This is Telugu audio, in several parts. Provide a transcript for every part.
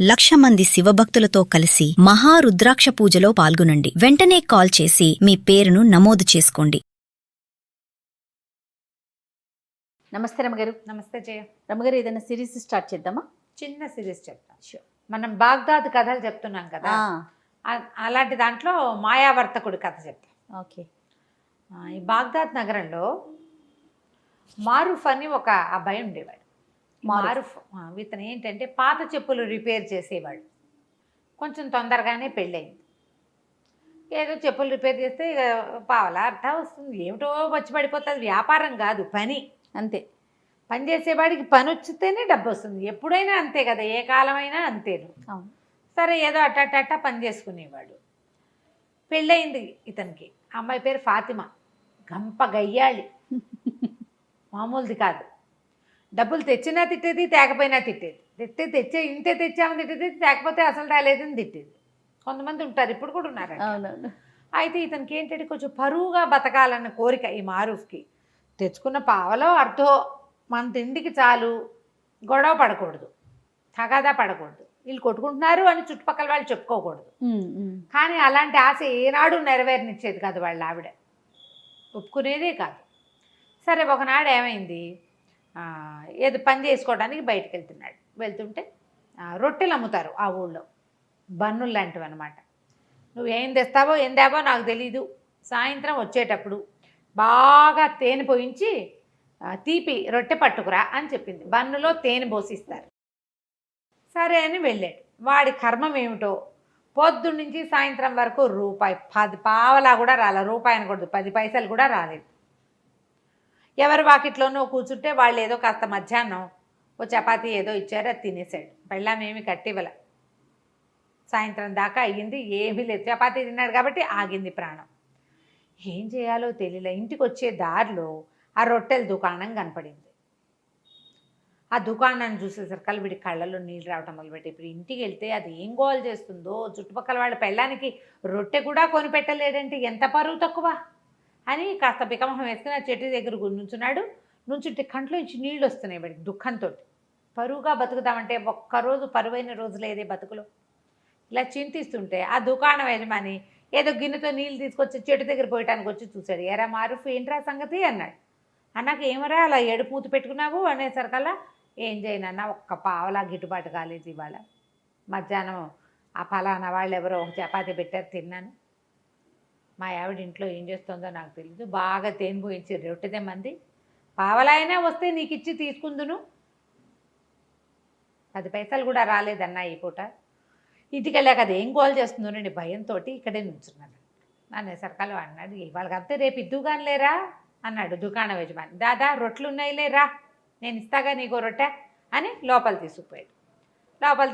1,00,000 మంది శివభక్తులతో కలిసి మహారుద్రాక్ష పూజలో పాల్గొనండి. వెంటనే కాల్ చేసి మీ పేరును నమోదు చేసుకోండి. నమస్తే రమగారు. నమస్తే జయ. రమగారు, ఏదైనా సిరీస్ స్టార్ట్ చేద్దామా? చిన్న సిరీస్ చెప్తాను. మనం బాగ్దాద్ కథలు చెప్తున్నాం కదా, అలాంటి దాంట్లో మాయావర్తకుడి కథ చెప్తాం. ఓకే. ఈ బాగ్దాద్ నగరంలో మారూఫ్ అని ఒక అబ్బాయి ఉండేవాడు. మారూఫ్ ఇతను ఏంటంటే పాత చెప్పులు రిపేర్ చేసేవాడు. కొంచెం తొందరగానే పెళ్ళయింది. ఏదో చెప్పులు రిపేర్ చేస్తే ఇక పావలా అర్థం వస్తుంది, ఏమిటో వచ్చి పడిపోతుంది. వ్యాపారం కాదు, పని. అంతే. పని చేసేవాడికి పని వచ్చితేనే డబ్బు వస్తుంది. ఎప్పుడైనా అంతే కదా, ఏ కాలమైనా అంతేను. అవును. సరే, ఏదో అట్ట పని చేసుకునేవాడు. పెళ్ళయింది ఇతనికి. అమ్మాయి పేరు ఫాతిమా. గంప గయ్యాళి, మామూలుది కాదు. డబ్బులు తెచ్చినా తిట్టేది, తేకపోయినా తిట్టేది. తెచ్చే ఇంతే తెచ్చామని తిట్టేది, తేకపోతే అసలు రాలేదని తిట్టేది. కొంతమంది ఉంటారు, ఇప్పుడు కూడా ఉన్నారు. అవునవును. అయితే ఇతనికి ఏంటంటే కొంచెం పరువుగా బతకాలన్న కోరిక ఈ మారూఫ్కి. తెచ్చుకున్న పావలో అర్థో మన తిండికి చాలు, గొడవ పడకూడదు, తగాదా పడకూడదు, వీళ్ళు కొట్టుకుంటున్నారు అని చుట్టుపక్కల వాళ్ళు చెప్పుకోకూడదు. కానీ అలాంటి ఆశ ఏనాడు నెరవేరనిచ్చేది కాదు వాళ్ళ ఆవిడ, ఒప్పుకునేదే కాదు. సరే, ఒకనాడు ఏమైంది, ఏదో పని చేసుకోవడానికి బయటకు వెళ్తుంటే రొట్టెలు అమ్ముతారు ఆ ఊళ్ళో, బన్నులు లాంటివి అనమాట. నువ్వు ఏం తెస్తావో ఏం తేవో నాకు తెలీదు, సాయంత్రం వచ్చేటప్పుడు బాగా తేనె పోయించి తీపి రొట్టె పట్టుకురా అని చెప్పింది. బన్నులో తేనె పోసిస్తారు. సరే అని వెళ్ళాడు. వాడి కర్మం ఏమిటో, పొద్దున్న నుంచి సాయంత్రం వరకు రూపాయి 10 పావలా కూడా రాలేదు. రూపాయి అనకూడదు, 10 పైసలు కూడా రాలేదు. ఎవరి వాకిట్లోనో కూర్చుంటే వాళ్ళు ఏదో కాస్త మధ్యాహ్నం ఓ చపాతీ ఏదో ఇచ్చారు, అది తినేసాడు. పెళ్ళామేమి కట్టివ్వల. సాయంత్రం దాకా అయ్యింది, ఏమీ లేదు. చపాతీ తిన్నాడు కాబట్టి ఆగింది ప్రాణం. ఏం చేయాలో తెలియలే. ఇంటికి వచ్చే దారిలో ఆ రొట్టెల దుకాణం కనపడింది. ఆ దుకాణాన్ని చూసేసరికి వీడి కళ్ళల్లో నీళ్ళు రావటం మొదలుపెట్టి, ఇప్పుడు ఇంటికి వెళ్తే అది ఏం గోల్ చేస్తుందో, చుట్టుపక్కల వాళ్ళ పెళ్ళానికి రొట్టె కూడా కొనిపెట్టలేడంటే ఎంత పరువు తక్కువ అని కాస్త బికమహం వేసుకుని ఆ చెట్టు దగ్గర నుంచున్నాడు. నుంచుంటే కంట్లో నుంచి నీళ్ళు వస్తున్నాయి వాడికి దుఃఖంతో. పరువుగా బతుకుదామంటే ఒక్కరోజు పరువైన రోజు లేదే బతుకులో. ఇలా చింతిస్తుంటే ఆ దుకాణం యజమాని ఏదో గిన్నెతో నీళ్ళు తీసుకొచ్చి చెట్టు దగ్గర పోయటానికి వచ్చి చూశాడు. ఎరా మారూఫ్, ఏంట్రా సంగతి అన్నాడు. అన్నాక ఏమరా అలా ఏడుపు మూతి పెట్టుకున్నావు అనేసరికల్లా, ఏం చేయనన్నా ఒక్క పావలా గిట్టుబాటు కాలేదు ఇవాళ. మధ్యాహ్నం ఆ ఫలానా వాళ్ళు ఎవరో ఒక చపాతీ పెట్టారు, తిన్నాను. మా ఆవిడ ఇంట్లో ఏం చేస్తుందో నాకు తెలీదు, బాగా తేనె పోయించి రొట్టెదేమంది. పావలా అయినా వస్తే నీకు ఇచ్చి తీసుకుందును, 10 పైసలు కూడా రాలేదన్నా ఈ పూట. ఇంటికి వెళ్ళాక అది ఏం గోల్ చేస్తుందోనండి భయంతో ఇక్కడే నుంచున్నాను అనేసరికల్లా అన్నాడు, వాళ్ళకంతే రేపు ఇద్దుగాని లేరా అన్నాడు దుకాణం యజమాని. దాదా రొట్టెలు ఉన్నాయి లేరా, నేను ఇస్తాగా నీకో రొట్టె అని లోపల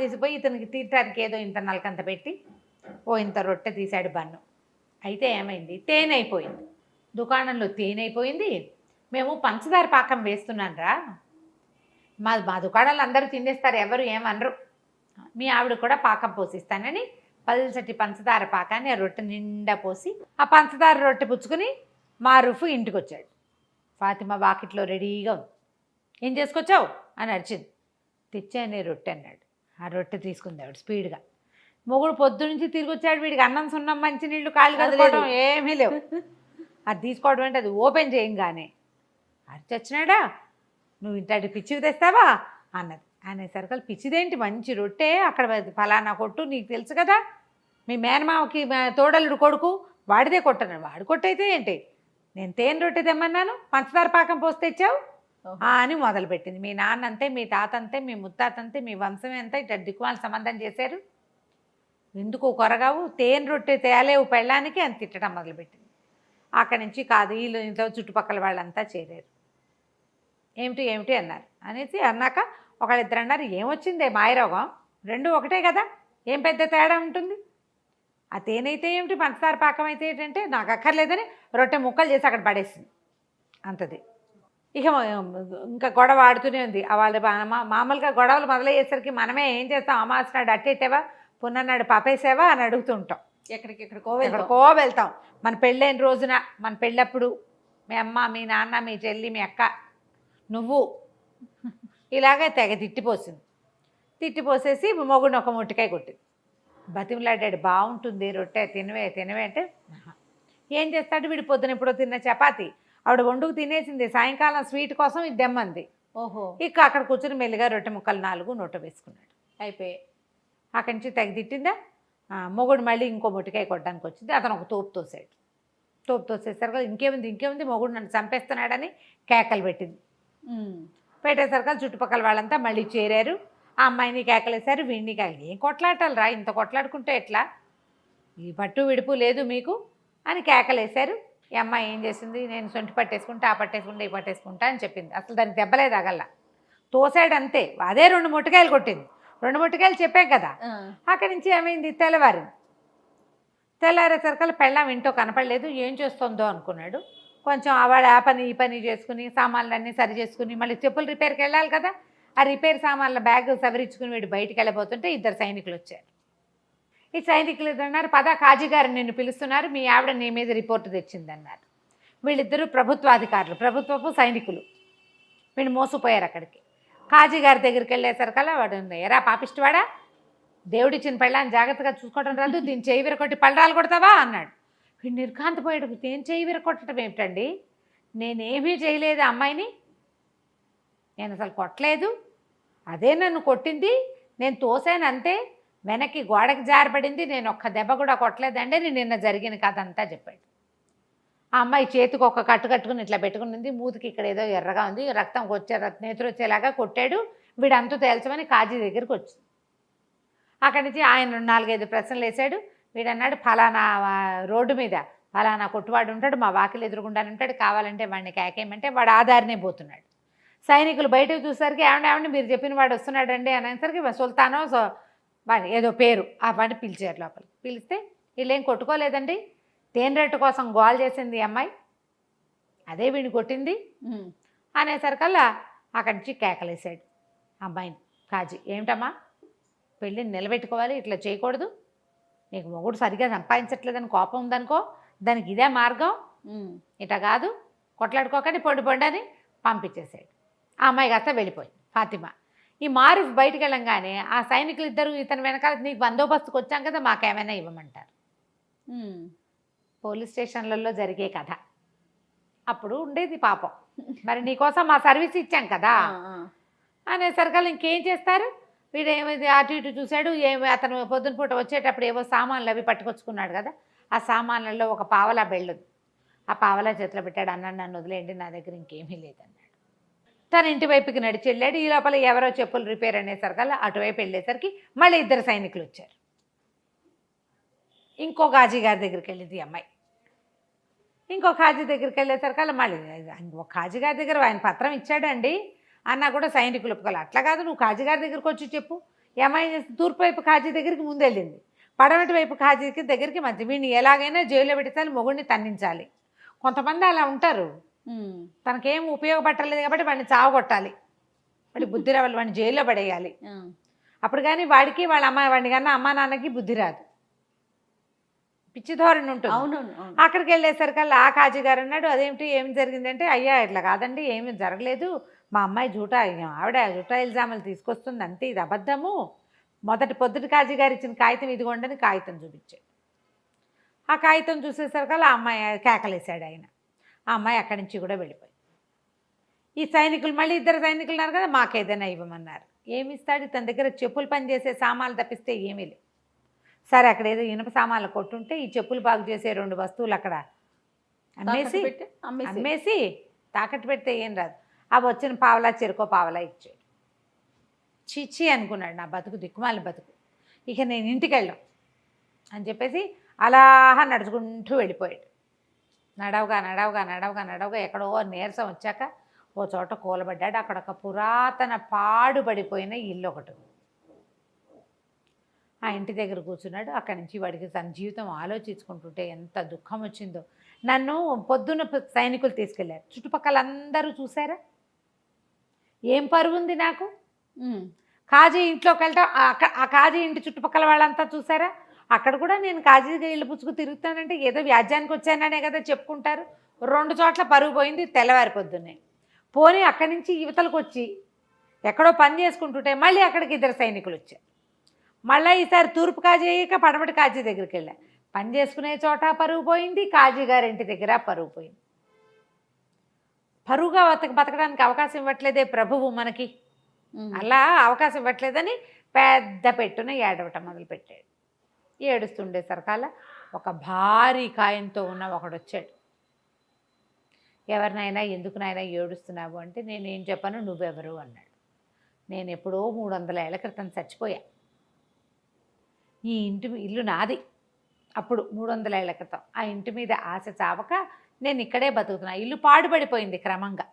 తీసుకుపోయి ఇతనికి తీయటానికి ఏదో ఇంత నలకంత పెట్టి ఓ ఇంత రొట్టె తీశాడు బన్ను. అయితే ఏమైంది, తేనె అయిపోయింది. దుకాణంలో తేనె అయిపోయింది. మేము పంచదార పాకం వేస్తున్నాను రా, మా దుకాణాలు అందరూ తినేస్తారు, ఎవరు ఏమనరు, మీ ఆవిడ కూడా పాకం పోసిస్తానని పల్చటి పంచదార పాకాన్ని ఆ రొట్టె నిండా పోసి ఆ పంచదార రొట్టె పుచ్చుకుని మారూఫ్ ఇంటికి వచ్చాడు. ఫాతిమా వాకిట్లో రెడీగా ఉంది. ఏం చేసుకొచ్చావు అని అరిచింది. తెచ్చానే రొట్టె అన్నాడు. ఆ రొట్టె తీసుకుంది ఆవిడ స్పీడ్గా. మొగుడు పొద్దు నుంచి తిరిగి వచ్చాడు, వీడికి అన్నం సున్నం మంచినీళ్ళు కాళ్ళు కదుకోవడం ఏమీ లేవు. అది తీసుకోవడం అంటే అది ఓపెన్ చేయంగానే అరిచొచ్చినాడా, నువ్వు ఇంటి పిచ్చివి తెస్తావా అన్నది. అనేసరికి పిచ్చిదేంటి, మంచి రొట్టె అక్కడ ఫలానా కొట్టు, నీకు తెలుసు కదా, మీ మేనమామకి తోడలుడు కొడుకు వాడిదే కొట్టన్నాడు. వాడు కొట్టయితే ఏంటి, నేను తేనె రొట్టె తెమ్మన్నాను, పంచదార పాకం పోసి తెచ్చావు అని మొదలుపెట్టింది. మీ నాన్న అంతే, మీ తాత అంతే, మీ ముత్తాత అంతే, మీ వంశమే అంతా ఇట్లా దిక్కుమాల సంబంధం చేశారు, ఎందుకు కొరగావు, తేనె రొట్టె తేలేవు పెళ్ళానికి అని తిట్టడం మొదలుపెట్టింది. అక్కడి నుంచి కాదు, వీళ్ళు ఇంట్లో చుట్టుపక్కల వాళ్ళంతా చేరారు. ఏమిటి అన్నారు. అనేసి అన్నాక ఒకళ్ళిద్దరు అన్నారు, ఏమొచ్చిందే మాయరోగం, రెండు ఒకటే కదా, ఏం పెద్ద తేడా ఉంటుంది, ఆ తేనె అయితే ఏమిటి, పంచదార పాకం అయితే ఏంటంటే నాకు అక్కర్లేదని రొట్టె ముక్కలు చేసి అక్కడ పడేసింది అంతది. ఇక ఇంకా గొడవ ఆడుతూనే ఉంది. వాళ్ళ మామూలుగా గొడవలు మొదలయ్యేసరికి మనమే ఏం చేస్తాం, అమావాస్య నాడు అట్టేసావా, పున్నన్నాడు పాపేసావా అని అడుగుతుంటాం. ఎక్కడికో వెళ్తాం. మన పెళ్ళైన రోజున, మన పెళ్ళప్పుడు మీ అమ్మ, మీ నాన్న, మీ చెల్లి, మీ అక్క, నువ్వు ఇలాగే తెగ తిట్టిపోసింది. తిట్టిపోసేసి మొగుడిని ఒక మొట్టికాయ కొట్టింది. బతిమలాడాడు, బాగుంటుంది రొట్టె తినవే తినవే అంటే ఆహా. ఏం చేస్తాడు వీడు, పొద్దున ఎప్పుడో తిన్న చపాతి ఆవిడ వండుకు తినేసింది, సాయంకాలం స్వీట్ కోసం ఇది దెమ్మంది. ఓహో. ఇక అక్కడ కూర్చుని మెల్లిగా రొట్టె ముక్కలు 4 నోట వేసుకున్నాడు. అయిపోయి అక్కడి నుంచి తెగ తిట్టిందా. మొగుడు మళ్ళీ ఇంకో మొట్టికాయ కొట్టడానికి వచ్చింది. అతను ఒక తోపు తోసాడు. తోపు తోసేసరికి ఇంకేముంది మొగుడు నన్ను చంపేస్తున్నాడని కేకలు పెట్టింది. పెట్టేసరికి చుట్టుపక్కల వాళ్ళంతా మళ్ళీ చేరారు. ఆ అమ్మాయిని కేకలేశారు, వీడిని కేకలు. ఏం కొట్లాటాలు రా, ఇంత కొట్లాడుకుంటే ఎట్లా, ఈ పట్టు విడుపు లేదు మీకు అని కేకలేశారు. ఈ అమ్మాయి ఏం చేసింది, నేను సొంటి పట్టేసుకుంటా, ఆ పట్టేసుకుంటా, ఈ పట్టేసుకుంటా అని చెప్పింది. అసలు దానికి దెబ్బలే తగల్లా, తోసాడు అంతే. అదే 2 మొట్టికాయలు కొట్టింది. 2 మొట్టికాయలు చెప్పాం కదా. అక్కడి నుంచి ఏమైంది, తెల్లారేసరికల్లా పెళ్ళాం ఇంట్లో కనపడలేదు. ఏం చేస్తుందో అనుకున్నాడు. కొంచెం ఆవిడ ఆ పని ఈ పని చేసుకుని సామాన్లన్నీ సరి చేసుకుని మళ్ళీ చెప్పులు రిపేర్కి వెళ్ళాలి కదా. ఆ రిపేర్ సామాన్ల బ్యాగ్ సవరించుకుని వీడు బయటికి వెళ్ళబోతుంటే 2 సైనికులు వచ్చారు. ఈ సైనికులు అన్నారు, పద కాజీ గారు నిన్ను పిలుస్తున్నారు, మీ ఆవిడ నీ మీద రిపోర్టు తెచ్చిందన్నారు. వీళ్ళిద్దరూ ప్రభుత్వాధికారులు, ప్రభుత్వపు సైనికులు. వీళ్ళు మోసపోయారు అక్కడికి. కాజీ గారి దగ్గరికి వెళ్ళేసరికల్లా వాడు, ఎరా పాపిష్టివాడా, దేవుడిచ్చిన పెళ్ళాన్ని జాగ్రత్తగా చూసుకోవడం రాదు, దీన్ని చేయి విరకొట్టి పళ్ళరాలు కొడతావా అన్నాడు. వీడు నిర్ఘాంతపోయాడు. నేను చేయి విరకొట్టడం ఏమిటండి, నేనేమీ చేయలేదు అమ్మాయిని, నేను అసలు కొట్టలేదు, అదే నన్ను కొట్టింది, నేను తోసాను అంతే, వెనక్కి గోడకి జారపడింది, నేను ఒక్క దెబ్బ కూడా కొట్టలేదండి నేను నిన్న జరిగిన కథ అంతా చెప్పాడు. ఆ అమ్మాయి చేతికి ఒక కట్టు కట్టుకుని ఇట్లా పెట్టుకుని మూతికి ఇక్కడ ఏదో ఎర్రగా ఉంది, రక్తం నేతురు వచ్చేలాగా కొట్టాడు, వీడంతా తేల్చమని కాజీ దగ్గరికి వచ్చింది. అక్కడి నుంచి ఆయన 4-5 ప్రశ్నలు వేశాడు. వీడన్నాడు, ఫలానా రోడ్డు మీద ఫలానా కొట్టువాడు ఉంటాడు, మా వాకిలు ఎదురుగుండానే ఉంటాడు, కావాలంటే వాడిని కేకేయమంటే వాడు ఆధారనే పోతున్నాడు. సైనికులు బయటకు చూసరికి ఏమండి మీరు చెప్పిన వాడు వస్తున్నాడండి అనేసరికి సుల్తానో వాడి ఏదో పేరు ఆ వాడిని పిలిచారు లోపలికి. పిలిస్తే వీళ్ళేం కొట్టుకోలేదండి, తేనెరెట్టు కోసం గోల్ చేసింది అమ్మాయి, అదే వీడిని కొట్టింది అనేసరికల్లా అక్కడి నుంచి కేకలేసాడు అమ్మాయిని కాజీ. ఏమిటమ్మా, పెళ్ళిని నిలబెట్టుకోవాలి, ఇట్లా చేయకూడదు, నీకు మొగుడు సరిగ్గా సంపాదించట్లేదని కోపం ఉందనుకో, దానికి ఇదే మార్గం, ఇట్లా కాదు, కొట్లాడుకోకండి, పొండి అని పంపించేసాడు. ఆ అమ్మాయి కాస్త వెళ్ళిపోయింది ఫాతిమా. ఈ మారూఫ్ బయటికి వెళ్ళంగానే ఆ సైనికులు ఇద్దరు ఇతని వెనకాల, నీకు బందోబస్తుకు వచ్చాం కదా మాకేమైనా ఇవ్వమంటారు. పోలీస్ స్టేషన్లలో జరిగే కథ అప్పుడు ఉండేది పాపం. మరి నీకోసం మా సర్వీస్ ఇచ్చాం కదా అనేసరికల్లా ఇంకేం చేస్తారు. వీడు ఏమైంది అటు ఇటు చూశాడు. అతను పొద్దున పూట వచ్చేటప్పుడు ఏవో సామాన్లు అవి పట్టుకొచ్చుకున్నాడు కదా, ఆ సామాన్లలో ఒక పావలా బెళ్ళుంది. ఆ పావలా చేతిలో పెట్టాడు. అన్నాడు, నన్ను వదిలేయండి, నా దగ్గర ఇంకేమీ లేదన్నాడు. తన ఇంటి వైపుకి నడిచి వెళ్ళాడు. ఈ లోపల ఎవరో చెప్పులు రిపేర్ అనేసరికల్లా అటువైపు వెళ్ళేసరికి మళ్ళీ 2 సైనికులు వచ్చారు. ఇంకో కాజీ గారి దగ్గరికి వెళ్ళింది అమ్మాయి. ఇంకో కాజీ దగ్గరికి వెళ్ళేసరికల్లా మళ్ళీ ఇంకో కాజీ గారి దగ్గర ఆయన పత్రం ఇచ్చాడండి అన్నా కూడా సైనికులు ఒప్పుకోవాలి. అట్లా కాదు, నువ్వు కాజీ గారి దగ్గరికి వచ్చి చెప్పు. ఈ అమ్మాయి చేసి తూర్పు వైపు కాజీ దగ్గరికి ముందు వెళ్ళింది, పడమటి వైపు కాజీకి దగ్గరికి మధ్య. వీడిని ఎలాగైనా జైల్లో పెట్టాలి, మొగుడిని తన్నించాలి. కొంతమంది అలా ఉంటారు, తనకేం ఉపయోగపట్టలేదు కాబట్టి వాడిని చావగొట్టాలి, వాడి బుద్ధి రావాలి, వాడిని జైల్లో పడేయాలి. అప్పుడు కానీ వాడికి వాళ్ళ వాడిని కన్నా అమ్మా నాన్నకి బుద్ధి రాదు, పిచ్చి ధోరణి ఉంటుంది. అవునవును. అక్కడికి వెళ్ళేసరికల్లా ఆ కాజీ గారు అన్నాడు, అదేమిటి ఏమి జరిగిందంటే, అయ్యా ఇట్లా కాదండి, ఏమీ జరగలేదు, మా అమ్మాయి ఆవిడ జూటా ఇల్జాములు తీసుకొస్తుంది అంతే, ఇది అబద్ధము. పొద్దుటి కాజీ గారు ఇచ్చిన కాగితం ఇదిగోండని కాగితం చూపించాడు. ఆ కాగితం చూసేసరికల్లా ఆ అమ్మాయి కేకలేశాడు ఆయన. ఆ అమ్మాయి అక్కడి నుంచి కూడా వెళ్ళిపోయింది. ఈ సైనికులు మళ్ళీ 2 సైనికులు ఉన్నారు కదా, మాకేదైనా ఇవ్వమన్నారు. ఏమి ఇస్తాడు, తన దగ్గర చెప్పులు పని చేసే సామాన్లు తప్పిస్తే ఏమీ లేదు. సరే అక్కడ ఏదో ఇనుప సామాన్లు కొట్టుంటే ఈ చెప్పులు బాగు చేసే 2 వస్తువులు అక్కడ అమ్మేసి తాకట్టు పెడితే ఏం రాదు. అవి వచ్చిన పావలా చెరుకో పావలా ఇచ్చాడు. చిచ్చి అనుకున్నాడు, నా బతుకు దిక్కుమాలి బతుకు, ఇక నేను ఇంటికి వెళ్ళాం అని చెప్పేసి అలా నడుచుకుంటూ వెళ్ళిపోయాడు. నడవగా ఎక్కడో నీరసం వచ్చాక ఓ చోట కూలబడ్డాడు. అక్కడ ఒక పురాతన పాడుబడిపోయిన ఇల్లు ఒకటి. ఆ ఇంటి దగ్గర కూర్చున్నాడు. అక్కడి నుంచి వాడికి తన జీవితం ఆలోచించుకుంటుంటే ఎంత దుఃఖం వచ్చిందో. నన్ను పొద్దున్న సైనికులు తీసుకెళ్లారు, చుట్టుపక్కల అందరూ చూసారా, ఏం పరువు ఉంది నాకు. కాజీ ఇంట్లోకి వెళ్తాం, ఆ కాజీ ఇంటి చుట్టుపక్కల వాళ్ళంతా చూసారా, అక్కడ కూడా నేను కాజీగా ఇళ్ళు పుచ్చుకు తిరుగుతానంటే ఏదో వ్యాజ్యానికి వచ్చాననే కదా చెప్పుకుంటారు. 2 చోట్ల పరుగు పోయింది తెల్లవారి పొద్దున్నే. పోనీ అక్కడి నుంచి యువతలకు వచ్చి ఎక్కడో పని చేసుకుంటుంటే మళ్ళీ అక్కడికి 2 సైనికులు వచ్చారు. మళ్ళీ ఈసారి తూర్పు కాజీ అయ్యాక పడమటి కాజీ దగ్గరికి వెళ్ళా. పని చేసుకునే చోట పరువు పోయింది, కాజీ గారింటి దగ్గర పరువు పోయింది. పరువుగా బతకడానికి అవకాశం ఇవ్వట్లేదే ప్రభువు మనకి, అలా అవకాశం ఇవ్వట్లేదని పెద్ద పెట్టున ఏడవటం మొదలుపెట్టాడు. ఏడుస్తుండే సరకాల ఒక భారీ కాయంతో ఉన్న ఒకడు వచ్చాడు. ఎవరినైనా ఎందుకునైనా ఏడుస్తున్నావు అంటే నేనేం చెప్పను, నువ్వెవరు అన్నాడు. నేను ఎప్పుడో 300 ఏళ్ల క్రితం చచ్చిపోయా. ఈ ఇల్లు నాది. అప్పుడు 300 ఏళ్ల క్రితం ఆ ఇంటి మీద ఆశ చావక నేను ఇక్కడే బతుకుతున్నా. ఇల్లు పాడుపడిపోయింది క్రమంగా.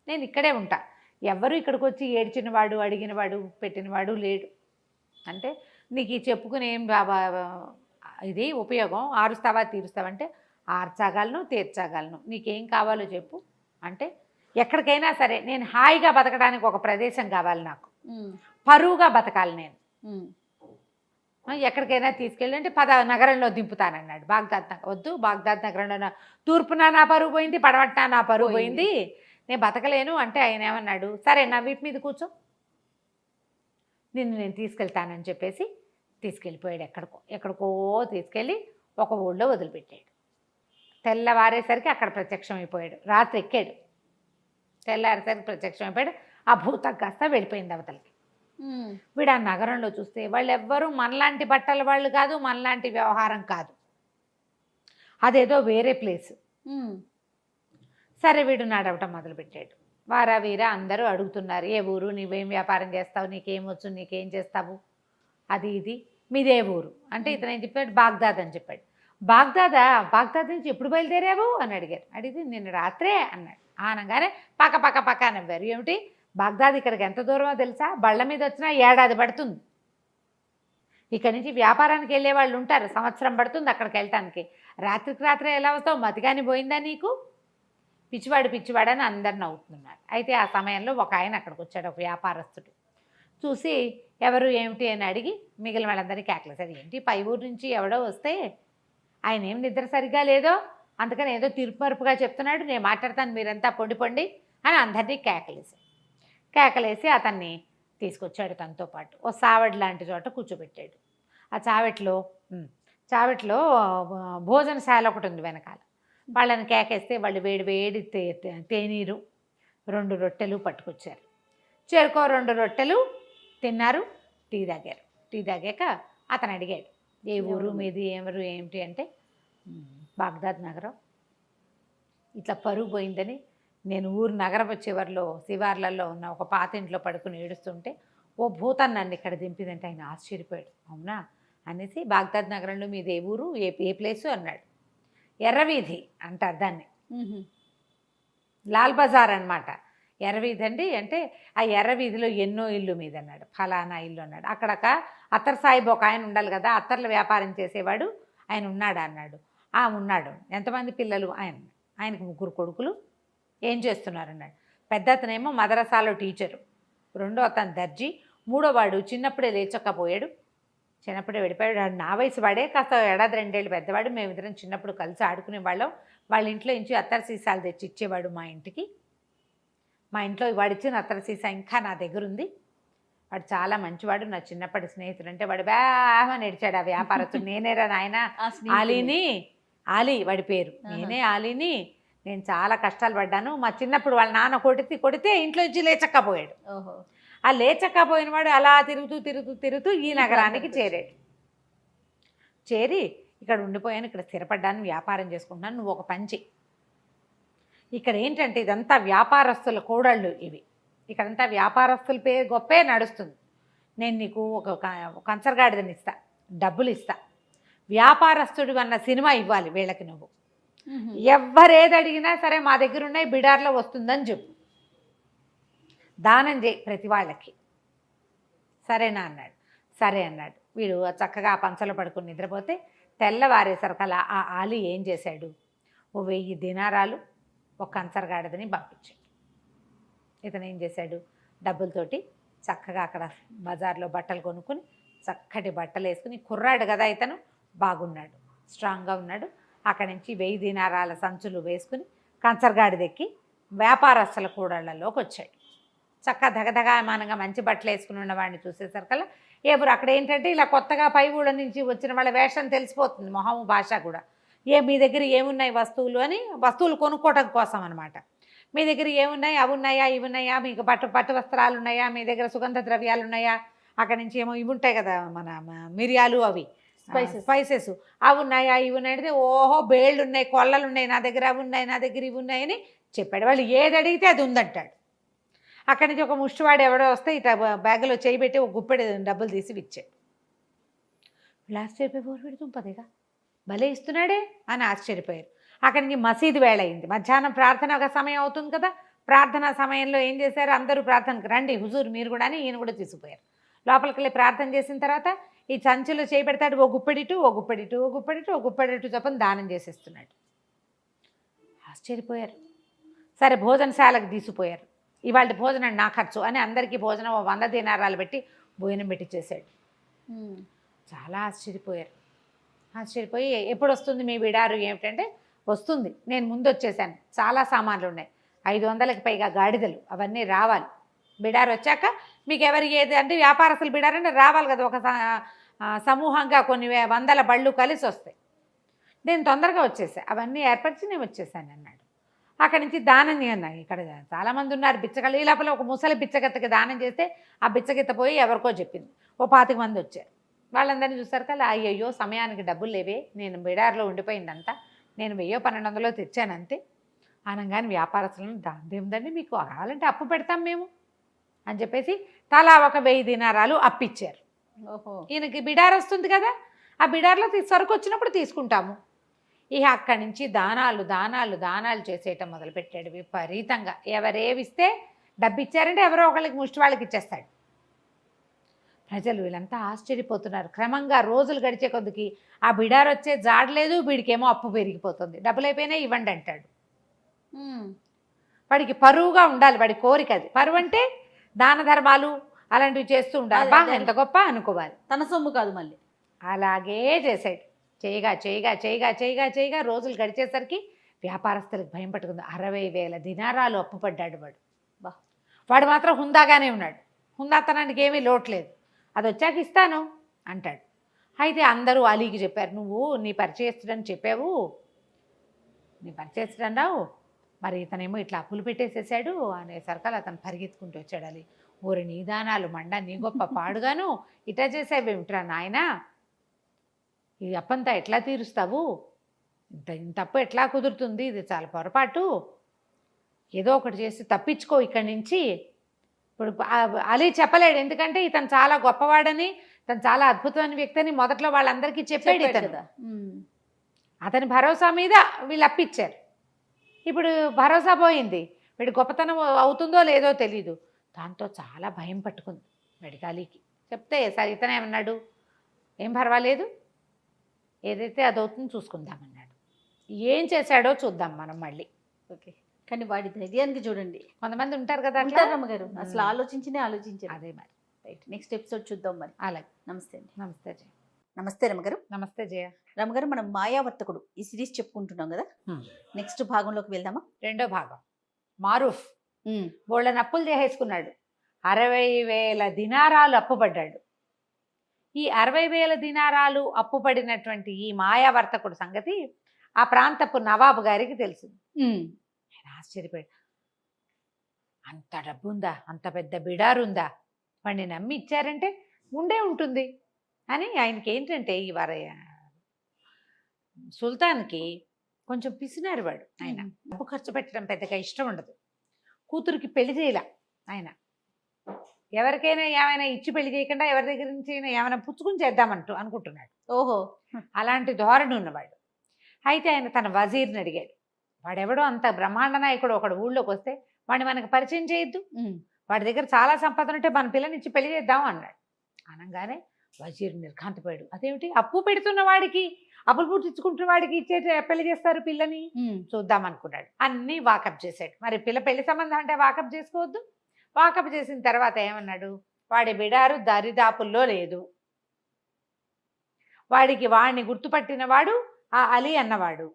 నేను ఇక్కడే ఉంటా. ఎవ్వరూ ఇక్కడికి వచ్చి ఏడ్చినవాడు, అడిగినవాడు, పెట్టినవాడు లేడు. అంటే నీకు ఈ చెప్పుకుని ఏం ఇది ఉపయోగం, ఆరుస్తావా తీరుస్తావంటే ఆర్చగలను, తీర్చగలను, నీకేం కావాలో చెప్పు అంటే ఎక్కడికైనా సరే నేను హాయిగా బతకడానికి ఒక ప్రదేశం కావాలి, నాకు పరువుగా బతకాలి, నేను ఎక్కడికైనా తీసుకెళ్ళి అంటే నగరంలో దింపుతానన్నాడు. బాగ్దాద్ నగరం వద్దు, బాగ్దాద్ నగరంలో తూర్పున నా పరువు పోయింది, పడమట్న నా పరువు పోయింది, నేను బతకలేను అంటే ఆయన ఏమన్నాడు, సరే నా వీపు మీద కూర్చో, నిన్ను నేను తీసుకెళ్తానని చెప్పేసి తీసుకెళ్ళిపోయాడు. ఎక్కడికో తీసుకెళ్ళి ఒక ఊళ్ళో వదిలిపెట్టాడు. తెల్లవారేసరికి అక్కడ ప్రత్యక్షం అయిపోయాడు. రాత్రి ఎక్కాడు, తెల్లారేసరికి ప్రత్యక్షం అయిపోయాడు. ఆ భూతం కాస్త వెళ్ళిపోయింది అవతలకి. వీడు ఆ నగరంలో చూస్తే వాళ్ళు ఎవ్వరూ మనలాంటి బట్టల వాళ్ళు కాదు, మనలాంటి వ్యవహారం కాదు, అదేదో వేరే ప్లేసు. సరే వీడు నడవటం మొదలుపెట్టాడు. వారా వీరా అందరూ అడుగుతున్నారు, ఏ ఊరు, నువ్వేం వ్యాపారం చేస్తావు, నీకేమొచ్చు, నీకేం చేస్తావు, అది ఇది, మీదే ఊరు అంటే ఇతను ఏం చెప్పాడు, బాగ్దాద్ అని చెప్పాడు. బాగ్దాద్ నుంచి ఎప్పుడు బయలుదేరావు అని అడిగారు. అడిగితే నిన్న రాత్రే అన్నాడు. అనగానే పక్క నవ్వారు. ఏమిటి బాగ్దాద్ ఇక్కడికి ఎంత దూరమో తెలుసా, బళ్ళ మీద వచ్చినా 1 ఏడాది పడుతుంది. ఇక్కడి నుంచి వ్యాపారానికి వెళ్ళే వాళ్ళు ఉంటారు, సంవత్సరం పడుతుంది అక్కడికి వెళ్ళటానికి. రాత్రికి రాత్రే ఎలా వస్తావు, మతిగాని పోయిందా నీకు, పిచ్చివాడని అందరు నవ్వుతున్నారు. అయితే ఆ సమయంలో ఒక ఆయన అక్కడికి వచ్చాడు, ఒక వ్యాపారస్తుడు. చూసి ఎవరు ఏమిటి అని అడిగి మిగిలిన వాళ్ళందరినీ కేకలేసారు. ఏంటి పై ఊరు నుంచి ఎవడో వస్తే ఆయన ఏం నిద్ర సరిగ్గా లేదో, అందుకని ఏదో తీర్పుమరుపుగా చెప్తున్నాడు, నేను మాట్లాడతాను, మీరంతా పొండి అని అందరినీ కేకలేసి అతన్ని తీసుకొచ్చాడు. తనతో పాటు ఓ సావడి లాంటి చోట కూర్చోబెట్టాడు. ఆ చావట్లో భోజనశాల ఒకటి ఉంది వెనకాల. వాళ్ళని కేకేస్తే వాళ్ళు వేడి తేనీరు 2 రొట్టెలు పట్టుకొచ్చారు. చేరుకో 2 రొట్టెలు తిన్నారు, టీ తాగారు. టీ తాగాక అతను అడిగాడు, ఏ ఊరు మీది, ఎవరు ఏమిటి అంటే బాగ్దాద్ నగరం, ఇట్లా పరుగు పోయిందని నేను ఊరు నగరపు చివరిలో శివార్లలో ఉన్న ఒక పాత ఇంట్లో పడుకుని ఏడుస్తుంటే ఓ భూతం నన్ను ఇక్కడ దింపిందంటే ఆయన ఆశ్చర్యపోయాడు. అవునా అనేసి బాగ్దాద్ నగరంలో మీది ఏ ఊరు, ఏ ప్లేసు అన్నాడు. ఎర్రవీధి అంటారు దాన్ని, లాల్ బజార్ అనమాట. ఎర్రవీధి అంటే ఆ ఎర్రవీధిలో ఎన్నో ఇల్లు మీద అన్నాడు, ఫలానా ఇల్లు అన్నాడు. అక్కడక అత్తర్ సాహిబ్ ఒక ఆయన ఉండాలి కదా, అత్తర్ల వ్యాపారం చేసేవాడు ఆయన ఉన్నాడా అన్నాడు. ఉన్నాడు. ఎంతమంది పిల్లలు, ఆయనకు 3 కొడుకులు, ఏం చేస్తున్నారు అన్నాడు. పెద్ద అతనేమో మదరసాలో టీచరు, రెండో అతను దర్జీ, మూడో వాడు చిన్నప్పుడే లేచకపోయాడు, చిన్నప్పుడే వెళ్ళిపోయాడు. నా వయసు వాడే, కాస్త 1-2 ఏళ్ళు పెద్దవాడు. మేమిద్దరం చిన్నప్పుడు కలిసి ఆడుకునేవాళ్ళం. వాళ్ళ ఇంట్లో నుంచి అత్తర్ సీసాలు తెచ్చి ఇచ్చేవాడు మా ఇంటికి. మా ఇంట్లో వాడు ఇచ్చిన అత్తర్ సీసా ఇంకా నా దగ్గర ఉంది. వాడు చాలా మంచివాడు, నా చిన్నప్పటి స్నేహితుడు. అంటే వాడు బాగా నడిచాడు ఆ వ్యాపారస్తుడు. నేనేరా నాయన ఆలీ వాడి పేరు, నేనే ఆలీని. నేను చాలా కష్టాలు పడ్డాను. మా చిన్నప్పుడు వాళ్ళ నాన్న కొడితే ఇంట్లో నుంచి లేచక్కపోయాడు. ఆ లేచక్కపోయిన వాడు అలా తిరుగుతూ ఈ నగరానికి చేరి ఇక్కడ ఉండిపోయాను, ఇక్కడ స్థిరపడ్డాను, వ్యాపారం చేసుకుంటున్నాను, నువ్వు ఒక పంచి. ఇక్కడ ఏంటంటే ఇదంతా వ్యాపారస్తుల కోడళ్ళు ఇవి, ఇక్కడంతా వ్యాపారస్తుల పేరు గొప్పే నడుస్తుంది. నేను నీకు ఒక కంచరగాడిదని ఇస్తా, డబ్బులు ఇస్తా, వ్యాపారస్తుడు అన్న సినిమా ఇవ్వాలి వీళ్ళకి. నువ్వు ఎవ్వరేది అడిగినా సరే మా దగ్గర ఉన్నాయి, బిడార్లో వస్తుందని చెప్పు, దానం చేయి ప్రతి వాళ్ళకి, సరేనా అన్నాడు. సరే అన్నాడు. వీడు చక్కగా ఆ పంచలో పడుకుని నిద్రపోతే తెల్లవారేసరికల్లా ఆ ఆలీ ఏం చేశాడు, ఓ 1000 దినారాలు ఒక కంచరగాడిదని పంపించాడు. ఇతను ఏం చేశాడు, డబ్బులతోటి చక్కగా అక్కడ బజార్లో బట్టలు కొనుక్కుని చక్కటి బట్టలు వేసుకుని, కుర్రాడు కదా ఇతను, బాగున్నాడు, స్ట్రాంగ్గా ఉన్నాడు. అక్కడి నుంచి 1000 దినారాల సంచులు వేసుకుని కంచరగాడి దెక్కి వ్యాపారస్తుల కూడళ్లలోకి వచ్చాడు. చక్కగా దగదగామానంగా మంచి బట్టలు వేసుకుని ఉన్న వాడిని చూసేసరికల్లా ఎవరు అక్కడ ఏంటంటే ఇలా కొత్తగా పై ఊళ్ళ నుంచి వచ్చిన వాళ్ళ వేషం తెలిసిపోతుంది, మొహము భాష కూడా. మీ దగ్గర ఏమున్నాయి వస్తువులు అని, వస్తువులు కొనుక్కోవటం కోసం అనమాట. మీ దగ్గర ఏమున్నాయి, అవి ఉన్నాయా, ఇవి ఉన్నాయా, మీకు పట్టు వస్త్రాలు ఉన్నాయా, మీ దగ్గర సుగంధ ద్రవ్యాలు ఉన్నాయా, అక్కడి నుంచి ఏమో ఇవి ఉంటాయి కదా మన మిరియాలు, అవి స్పైసెస్ అవి ఉన్నాయా, ఇవి ఉన్నాయి అంటే ఓహో బేళ్ళు ఉన్నాయి, కొల్లలు ఉన్నాయి నా దగ్గర, అవి ఉన్నాయి నా దగ్గర, ఇవి ఉన్నాయని చెప్పాడు. వాళ్ళు ఏది అడిగితే అది ఉందంటాడు. అక్కడి నుంచి ఒక ముష్టివాడు ఎవడో వస్తే ఇట్లా బ్యాగులో చేయి పెట్టి ఒక గుప్పెడు డబ్బులు తీసి ఇచ్చాడు. వీళ్ళు ఆశ్చర్యపోయి వీడు తుంపదేగా భలే ఇస్తున్నాడే అని ఆశ్చర్యపోయారు. అక్కడి నుంచి మసీదు వేళ అయింది, మధ్యాహ్నం ప్రార్థన ఒక సమయం అవుతుంది కదా. ప్రార్థనా సమయంలో ఏం చేశారు, అందరూ ప్రార్థనకు రండి హుజూర్ మీరు కూడా అని ఈయన కూడా తీసుకుపోయారు. లోపలికి వెళ్ళి ప్రార్థన చేసిన తర్వాత ఈ సంచిలో చేయి పెడతాడు, ఓ గుప్పెడిటు ఓ గుప్పెడిటు ఓ గుప్పెడిటు ఓ గుప్పెడిటు చెప్పని దానం చేసేస్తున్నాడు. ఆశ్చర్యపోయారు. సరే భోజనశాలకు తీసుకుపోయారు. ఇవాళ భోజనం నా ఖర్చు అని అందరికీ భోజనం 100 దీనారాలు పెట్టి భోజనం పెట్టి చేశాడు. చాలా ఆశ్చర్యపోయారు. ఆశ్చర్యపోయి ఎప్పుడు వస్తుంది మీ బిడారు ఏమిటంటే, వస్తుంది, నేను ముందు వచ్చేసాను, చాలా సామాన్లు ఉన్నాయి, 500కి పైగా గాడిదలు, అవన్నీ రావాలి. బిడారు వచ్చాక మీకు ఎవరికి ఏది అంటే వ్యాపారస్తులు బిడారంటే రావాలి కదా, ఒక సమూహంగా కొన్ని వందల బళ్ళు కలిసి వస్తాయి. నేను తొందరగా వచ్చేసాను, అవన్నీ ఏర్పరిచి నేను వచ్చేసాను అన్నాడు. అక్కడి నుంచి దానం అన్నాయి. ఇక్కడ చాలామంది ఉన్నారు బిచ్చగలు. ఈ లోపల ఒక ముసలి బిచ్చగత్తకి దానం చేస్తే ఆ బిచ్చగత్త పోయి ఎవరికో చెప్పింది. ఓ 25 మంది వచ్చారు. వాళ్ళందరినీ చూసారు కదా, అయ్యయ్యో సమయానికి డబ్బులు లేవే, నేను బిడార్లో ఉండిపోయిందంతా, నేను 1000-1200 తెచ్చాను అంతే అనగానే వ్యాపారస్తులను దాందేముందండి మీకు కావాలంటే అప్పు పెడతాం మేము అని చెప్పేసి తలా ఒక 1000 దీనారాలు అప్పిచ్చారు. ఓహో, ఈయనకి బిడార్ వస్తుంది కదా, ఆ బిడార్లో సరుకు వచ్చినప్పుడు తీసుకుంటాము. ఇక అక్కడి నుంచి దానాలు దానాలు దానాలు చేసేయటం మొదలుపెట్టాడు విపరీతంగా. ఎవరేవిస్తే డబ్బు ఇచ్చారంటే ఎవరో ఒకళ్ళకి ముష్టి వాళ్ళకి ఇచ్చేస్తాడు. ప్రజలు వీళ్ళంతా ఆశ్చర్యపోతున్నారు. క్రమంగా రోజులు గడిచే కొద్దికి ఆ బిడార్ వచ్చే జాడలేదు, వీడికేమో అప్పు పెరిగిపోతుంది. డబ్బులు అయిపోయినాయి ఇవ్వండి అంటాడు. వాడికి పరువుగా ఉండాలి, వాడి కోరిక అది. పరువు అంటే దాన ధర్మాలు అలాంటివి చేస్తూ ఉండాలి. బా ఎంత గొప్ప అనుకోవాలి, తన సొమ్ము కాదు మళ్ళీ. అలాగే చేశాడు. చేయగా చేయగా చేయగా చేయగా చేయగా రోజులు గడిచేసరికి వ్యాపారస్తులకు భయం పట్టుకుంది. 60,000 దినారాలు అప్పు పడ్డాడు వాడు. వాడు మాత్రం హుందాగానే ఉన్నాడు, హుందాతనానికి ఏమీ లోట్లేదు. అది వచ్చాక ఇస్తాను అంటాడు. అయితే అందరూ అలీకి చెప్పారు, నువ్వు నీ పరిచయస్తుడని చెప్పావు, నీ పరిచయస్తుడన్నావు, మరి ఇతనేమో ఇట్లా అప్పులు పెట్టేసేసాడు అనేసరికల్ అతను పరిగెత్తుకుంటూ వచ్చాడు. అలీ, ఓరి నీ దానాలు మండ, నీ గొప్ప పాడుగాను ఇట్లా చేసేవేమిట్రా నాయనా, ఈ అప్పంతా ఎట్లా తీరుస్తావు, ఇంత అప్పు ఎట్లా కుదురుతుంది, ఇది చాలా పొరపాటు, ఏదో ఒకటి చేసి తప్పించుకో ఇక్కడి నుంచి. ఇప్పుడు అలీ చెప్పలేడు, ఎందుకంటే ఇతను చాలా గొప్పవాడని, తను చాలా అద్భుతమైన వ్యక్తి అని మొదట్లో వాళ్ళందరికీ చెప్పాడు ఇతను. అతని భరోసా మీద వీళ్ళు అప్పిచ్చారు. ఇప్పుడు భరోసా పోయింది, వీడి గొప్పతనం అవుతుందో లేదో తెలీదు. దాంతో చాలా భయం పట్టుకుంది వాడికి అలీకి. చెప్తే సరే ఇతను ఏమన్నాడు, ఏం పర్వాలేదు, ఏదైతే అది అవుతుందో చూసుకుందామన్నాడు. ఏం చేశాడో చూద్దాం మనం మళ్ళీ. ఓకే, కానీ వాడి ధైర్యానికి చూడండి. కొంతమంది ఉంటారు కదా రమ్మగారు, అసలు ఆలోచించారు. అదే మరి. రైట్, నెక్స్ట్ ఎపిసోడ్ చూద్దాం మరి. అలాగే. నమస్తే అండి. నమస్తే జయ. నమస్తే రమ్మగారు. నమస్తే జయ. రమ్మగారు, మనం మాయావర్తకుడు ఈ సిరీస్ చెప్పుకుంటున్నాం కదా, నెక్స్ట్ భాగంలోకి వెళ్దామా? 2వ భాగం. మారూఫ్ బోళ్ళని అప్పులు చేసేసుకున్నాడు. 60,000 దినారాలు అప్పుపడ్డాడు. ఈ 60,000 దినారాలు అప్పుపడినటువంటి ఈ మాయావర్తకుడు సంగతి ఆ ప్రాంతపు నవాబు గారికి తెలిసింది. ఆయన ఆశ్చర్యపోయాడు. అంత డబ్బు ఉందా, అంత పెద్ద బిడారుందా, వాడిని నమ్మి ఇచ్చారంటే ఉండే ఉంటుంది అని. ఆయనకి ఏంటంటే ఈ సుల్తాన్కి కొంచెం పిసినారు వాడు. ఆయన డబ్బు ఖర్చు పెట్టడం పెద్దగా ఇష్టం ఉండదు. కూతురికి పెళ్లి చేయలే ఆయన. ఎవరికైనా ఏమైనా ఇచ్చి పెళ్లి చేయకుండా ఎవరి దగ్గర నుంచి ఏమైనా పుచ్చుకుని చేద్దామంటూ అనుకుంటున్నాడు. ఓహో, అలాంటి ధోరణి ఉన్నవాడు. అయితే ఆయన తన వజీర్ని అడిగాడు, వాడెవడో అంత బ్రహ్మాండ నాయకుడు ఒకడు ఊళ్ళోకి వస్తే వాడిని మనకు పరిచయం చేయొద్దు, వాడి దగ్గర చాలా సంపద ఉంటే మన పిల్లని ఇచ్చి పెళ్లి చేద్దాం అన్నాడు. అనగానే వజీర్ నిర్ఘాంతపోయాడు. అదేమిటి, అప్పు పెడుతున్న వాడికి, అప్పులు పుట్టించుకుంటున్న వాడికి ఇచ్చే పెళ్లి చేస్తారు పిల్లని, చూద్దాం అనుకున్నాడు. అన్నీ వాకప్ చేశాడు. మరి పెళ్లి సంబంధం అంటే వాకప్ చేసుకోవద్దు. వాకప్ చేసిన తర్వాత ఏమన్నాడు, వాడి బిడారు దరిదాపుల్లో లేదు, వాడిని గుర్తుపట్టిన వాడు ఆ అలీ అన్నవాడు.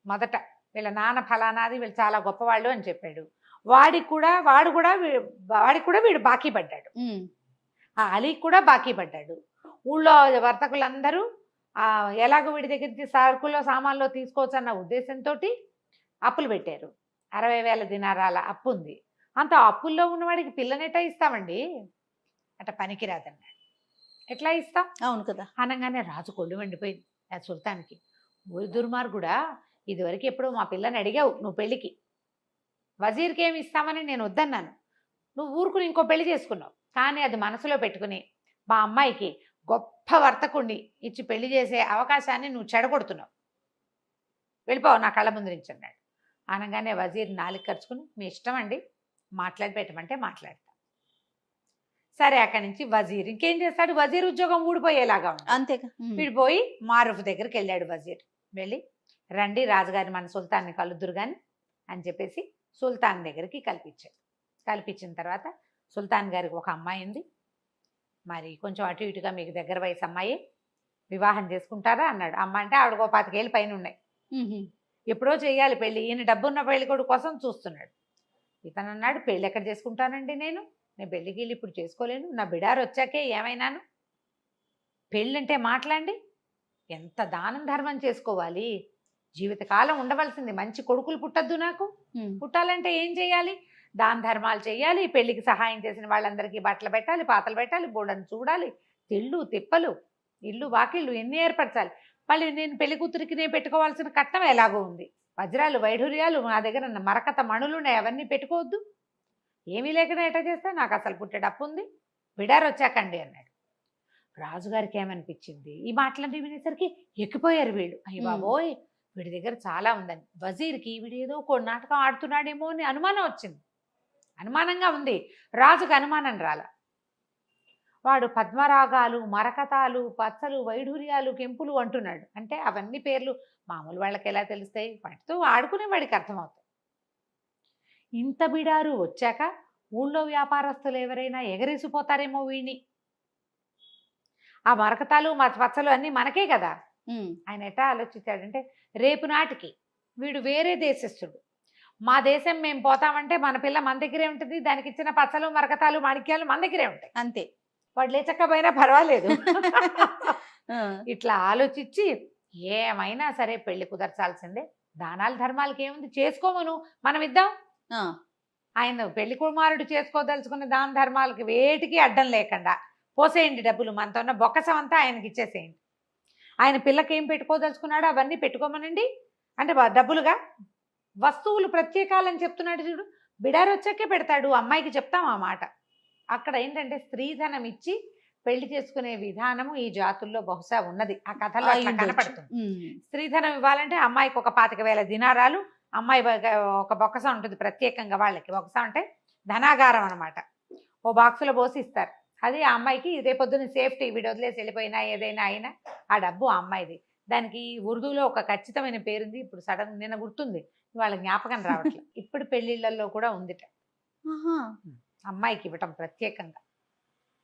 మొదట వీళ్ళ నాన్న ఫలానాది, వీళ్ళు చాలా గొప్పవాళ్ళు అని చెప్పాడు. వాడికి కూడా వీడు బాకీ పడ్డాడు. ఆ అలీకి కూడా బాకీ పడ్డాడు. ఊళ్ళో వర్తకులందరూ ఎలాగో వీడి దగ్గర నుంచి సరుకుల్లో సామాన్లో తీసుకోవచ్చు అన్న ఉద్దేశంతో అప్పులు పెట్టారు. 60,000 దినారాల అప్పు ఉంది. అంత అప్పుల్లో ఉన్నవాడికి పిల్లనెట్టా ఇస్తామండి, అట్ట పనికిరాదన్నాడు. ఎట్లా ఇస్తాం? అవును కదా. అనగానే రాజు కొళ్ళు మండిపోయింది ఆ సుల్తాన్కి. ఊరి దుర్మార్గుడా, ఇదివరకు ఎప్పుడు మా పిల్లని అడిగావు నువ్వు పెళ్ళికి, వజీర్కి ఏమి ఇస్తామని నేను వద్దన్నాను, నువ్వు ఊరుకుని ఇంకో పెళ్లి చేసుకున్నావు. కానీ అది మనసులో పెట్టుకుని మా అమ్మాయికి గొప్ప వర్తకుణ్ణి ఇచ్చి పెళ్లి చేసే అవకాశాన్ని నువ్వు చెడగొడుతున్నావు, వెళ్ళిపోవు నా కళ్ళ ముందు నుంచి అన్నాడు. అనగానే వజీర్ నాలుగు ఖర్చుకుని మీ ఇష్టం అండి, మాట్లాడి పెట్టమంటే మాట్లాడతా. సరే అక్కడి నుంచి వజీర్ ఇంకేం చేస్తాడు, వజీర్ ఉద్యోగం ఊడిపోయేలాగా ఉంది. అంతేగా. విడిపోయి మారూఫ్ దగ్గరికి వెళ్ళాడు వజీర్. వెళ్ళి రండి రాజుగారి మన సుల్తాన్ని కలుద్దురు కానీ అని చెప్పేసి సుల్తాన్ దగ్గరికి కల్పించాడు. కల్పించిన తర్వాత సుల్తాన్ గారికి ఒక అమ్మాయి ఉంది, మరి కొంచెం అటు ఇటుగా మీకు దగ్గర వయసు అమ్మాయి, వివాహం చేసుకుంటారా అన్నాడు. అమ్మ అంటే ఆవిడకో 25 ఏళ్ళు పైన ఉన్నాయి, ఎప్పుడో చేయాలి పెళ్ళి, ఈయన డబ్బున్న పెళ్లి కొడుకు కోసం చూస్తున్నాడు. ఇతను అన్నాడు పెళ్ళి ఎక్కడ చేసుకుంటానండి, నేను పెళ్ళికి వెళ్ళి ఇప్పుడు చేసుకోలేను, నా బిడారు వచ్చాకే ఏమైనాను, పెళ్ళంటే మాట్లాడి ఎంత దానం ధర్మం చేసుకోవాలి, జీవితకాలం ఉండవలసింది, మంచి కొడుకులు పుట్టద్దు నాకు, పుట్టాలంటే ఏం చేయాలి, దాన ధర్మాలు చేయాలి, పెళ్లికి సహాయం చేసిన వాళ్ళందరికీ బట్టలు పెట్టాలి, పాతలు పెట్టాలి, బోడని చూడాలి, తిళ్ళు తిప్పలు, ఇల్లు వాకిళ్ళు ఎన్ని ఏర్పరచాలి, మళ్ళీ నేను పెళ్లి కూతురికి నేను పెట్టుకోవాల్సిన కట్నం ఎలాగో ఉంది, వజ్రాలు వైఢూర్యాలు నా దగ్గర మరకత మణులు ఉన్నాయి, అవన్నీ పెట్టుకోవద్దు, ఏమీ లేకుండా ఎట్లా చేస్తా, నాకు అసలు పుట్టేటప్పు ఉంది, బిడారు వచ్చాకండి అన్నాడు. రాజుగారికి ఏమనిపించింది, ఈ మాటలన్నీ వినేసరికి ఎక్కిపోయారు వీళ్ళు, అయ్యి బాబోయ్ వీడి దగ్గర చాలా ఉందని. వజీర్కి వీడు ఏదో ఒక నాటకం ఆడుతున్నాడేమో అని అనుమానం వచ్చింది, అనుమానంగా ఉంది. రాజుకు అనుమానం రాల. వాడు పద్మరాగాలు, మరకతాలు, పచ్చలు, వైఢూర్యాలు, కెంపులు అంటున్నాడు. అంటే అవన్నీ పేర్లు మామూలు వాళ్ళకి ఎలా తెలుస్తాయి, వాటితో ఆడుకునే వాడికి అర్థమవుతాయి. ఇంత బిడారు వచ్చాక ఊళ్ళో వ్యాపారస్తులు ఎవరైనా ఎగరేసిపోతారేమో వీడిని, ఆ మరకతాలు పచ్చలు అన్నీ మనకే కదా. ఆయన ఎట్లా ఆలోచించాడంటే రేపు నాటికి వీడు వేరే దేశస్థుడు, మా దేశం మేము పోతామంటే మన పిల్ల మన దగ్గరే ఉంటుంది, దానికి ఇచ్చిన పచ్చలు మరకతాలు మాణిక్యాలు మన దగ్గరే ఉంటాయి, అంతే, వాడు లేచక్కపోయినా పర్వాలేదు. ఇట్లా ఆలోచించి ఏమైనా సరే పెళ్లి కుదర్చాల్సిందే, దానాలు ధర్మాలకి ఏముంది, చేసుకోమను మనం ఇద్దాం, ఆయన పెళ్లి కుమారుడు చేసుకోదలుచుకున్న దాన ధర్మాలకి వేటికి అడ్డం లేకుండా పోసేయండి, డబ్బులు మనతో ఉన్న బొక్కసం అంతా ఆయనకి ఇచ్చేసేయండి, ఆయన పిల్లకి ఏం పెట్టుకోదలుచుకున్నాడో అవన్నీ పెట్టుకోమనండి, అంటే డబ్బులుగా వస్తువులు ప్రత్యేకాలని చెప్తున్నాడు చూడు, బిడారు వచ్చాకే పెడతాడు, అమ్మాయికి చెప్తాం ఆ మాట. అక్కడ ఏంటంటే స్త్రీధనం ఇచ్చి పెళ్లి చేసుకునే విధానము ఈ జాతుల్లో బహుశా ఉన్నది, ఆ కథలో అట్లా కనపడుతుంది. స్త్రీధనం ఇవ్వాలంటే అమ్మాయికి ఒక 25,000 దినారాలు, అమ్మాయి ఒక బొక్కసం ఉంటుంది ప్రత్యేకంగా వాళ్ళకి, బొక్కసం అంటే ధనాగారం అనమాట, ఓ బాక్సులో పోసి ఇస్తారు, అది ఆ అమ్మాయికి రేపొద్దున సేఫ్టీ, వీడు వదిలేసి వెళ్ళిపోయినా ఏదైనా అయినా ఆ డబ్బు ఆ అమ్మాయిది. దానికి ఉర్దూలో ఒక ఖచ్చితమైన పేరుంది, ఇప్పుడు సడన్ నిన్న గుర్తుంది, వాళ్ళ జ్ఞాపకం రావట్లేదు. ఇప్పుడు పెళ్లిళ్లలో కూడా ఉందిట, అమ్మాయికి ఇవ్వటం ప్రత్యేకంగా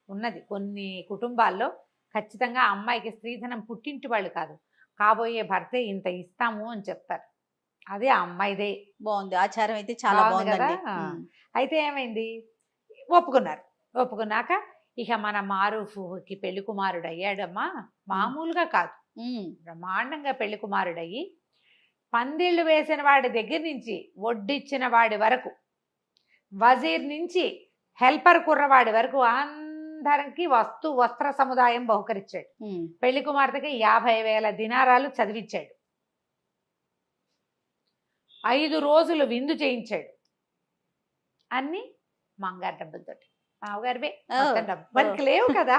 ఉన్నది. కొన్ని కుటుంబాల్లో ఖచ్చితంగా అమ్మాయికి స్త్రీధనం పుట్టింటి వాళ్ళు కాదు, కాబోయే భర్తే ఇంత ఇస్తాము అని చెప్తారు, అదే ఆ అమ్మాయిదే. బాగుంది, ఆచారం అయితే చాలా బాగుంది కదా. అయితే ఏమైంది, ఒప్పుకున్నారు. ఒప్పుకున్నాక ఇక మన మారూఫ్కి పెళ్లి కుమారుడు అయ్యాడమ్మా, మామూలుగా కాదు, బ్రహ్మాండంగా పెళ్లి కుమారుడయ్యి పందిళ్ళు వేసిన వాడి దగ్గర నుంచి వడ్డిచ్చిన వాడి వరకు, వజీర్ నుంచి హెల్పర్ కుర్రవాడి వరకు అందరికి వస్త్ర సముదాయం బహుకరించాడు. పెళ్లి కుమార్తెకి 50,000 దినారాలు చదివించాడు, 5 రోజులు విందు చేయించాడు, అన్ని మంగారు డబ్బులతోటి, మామగారివే, మనకి లేవు కదా,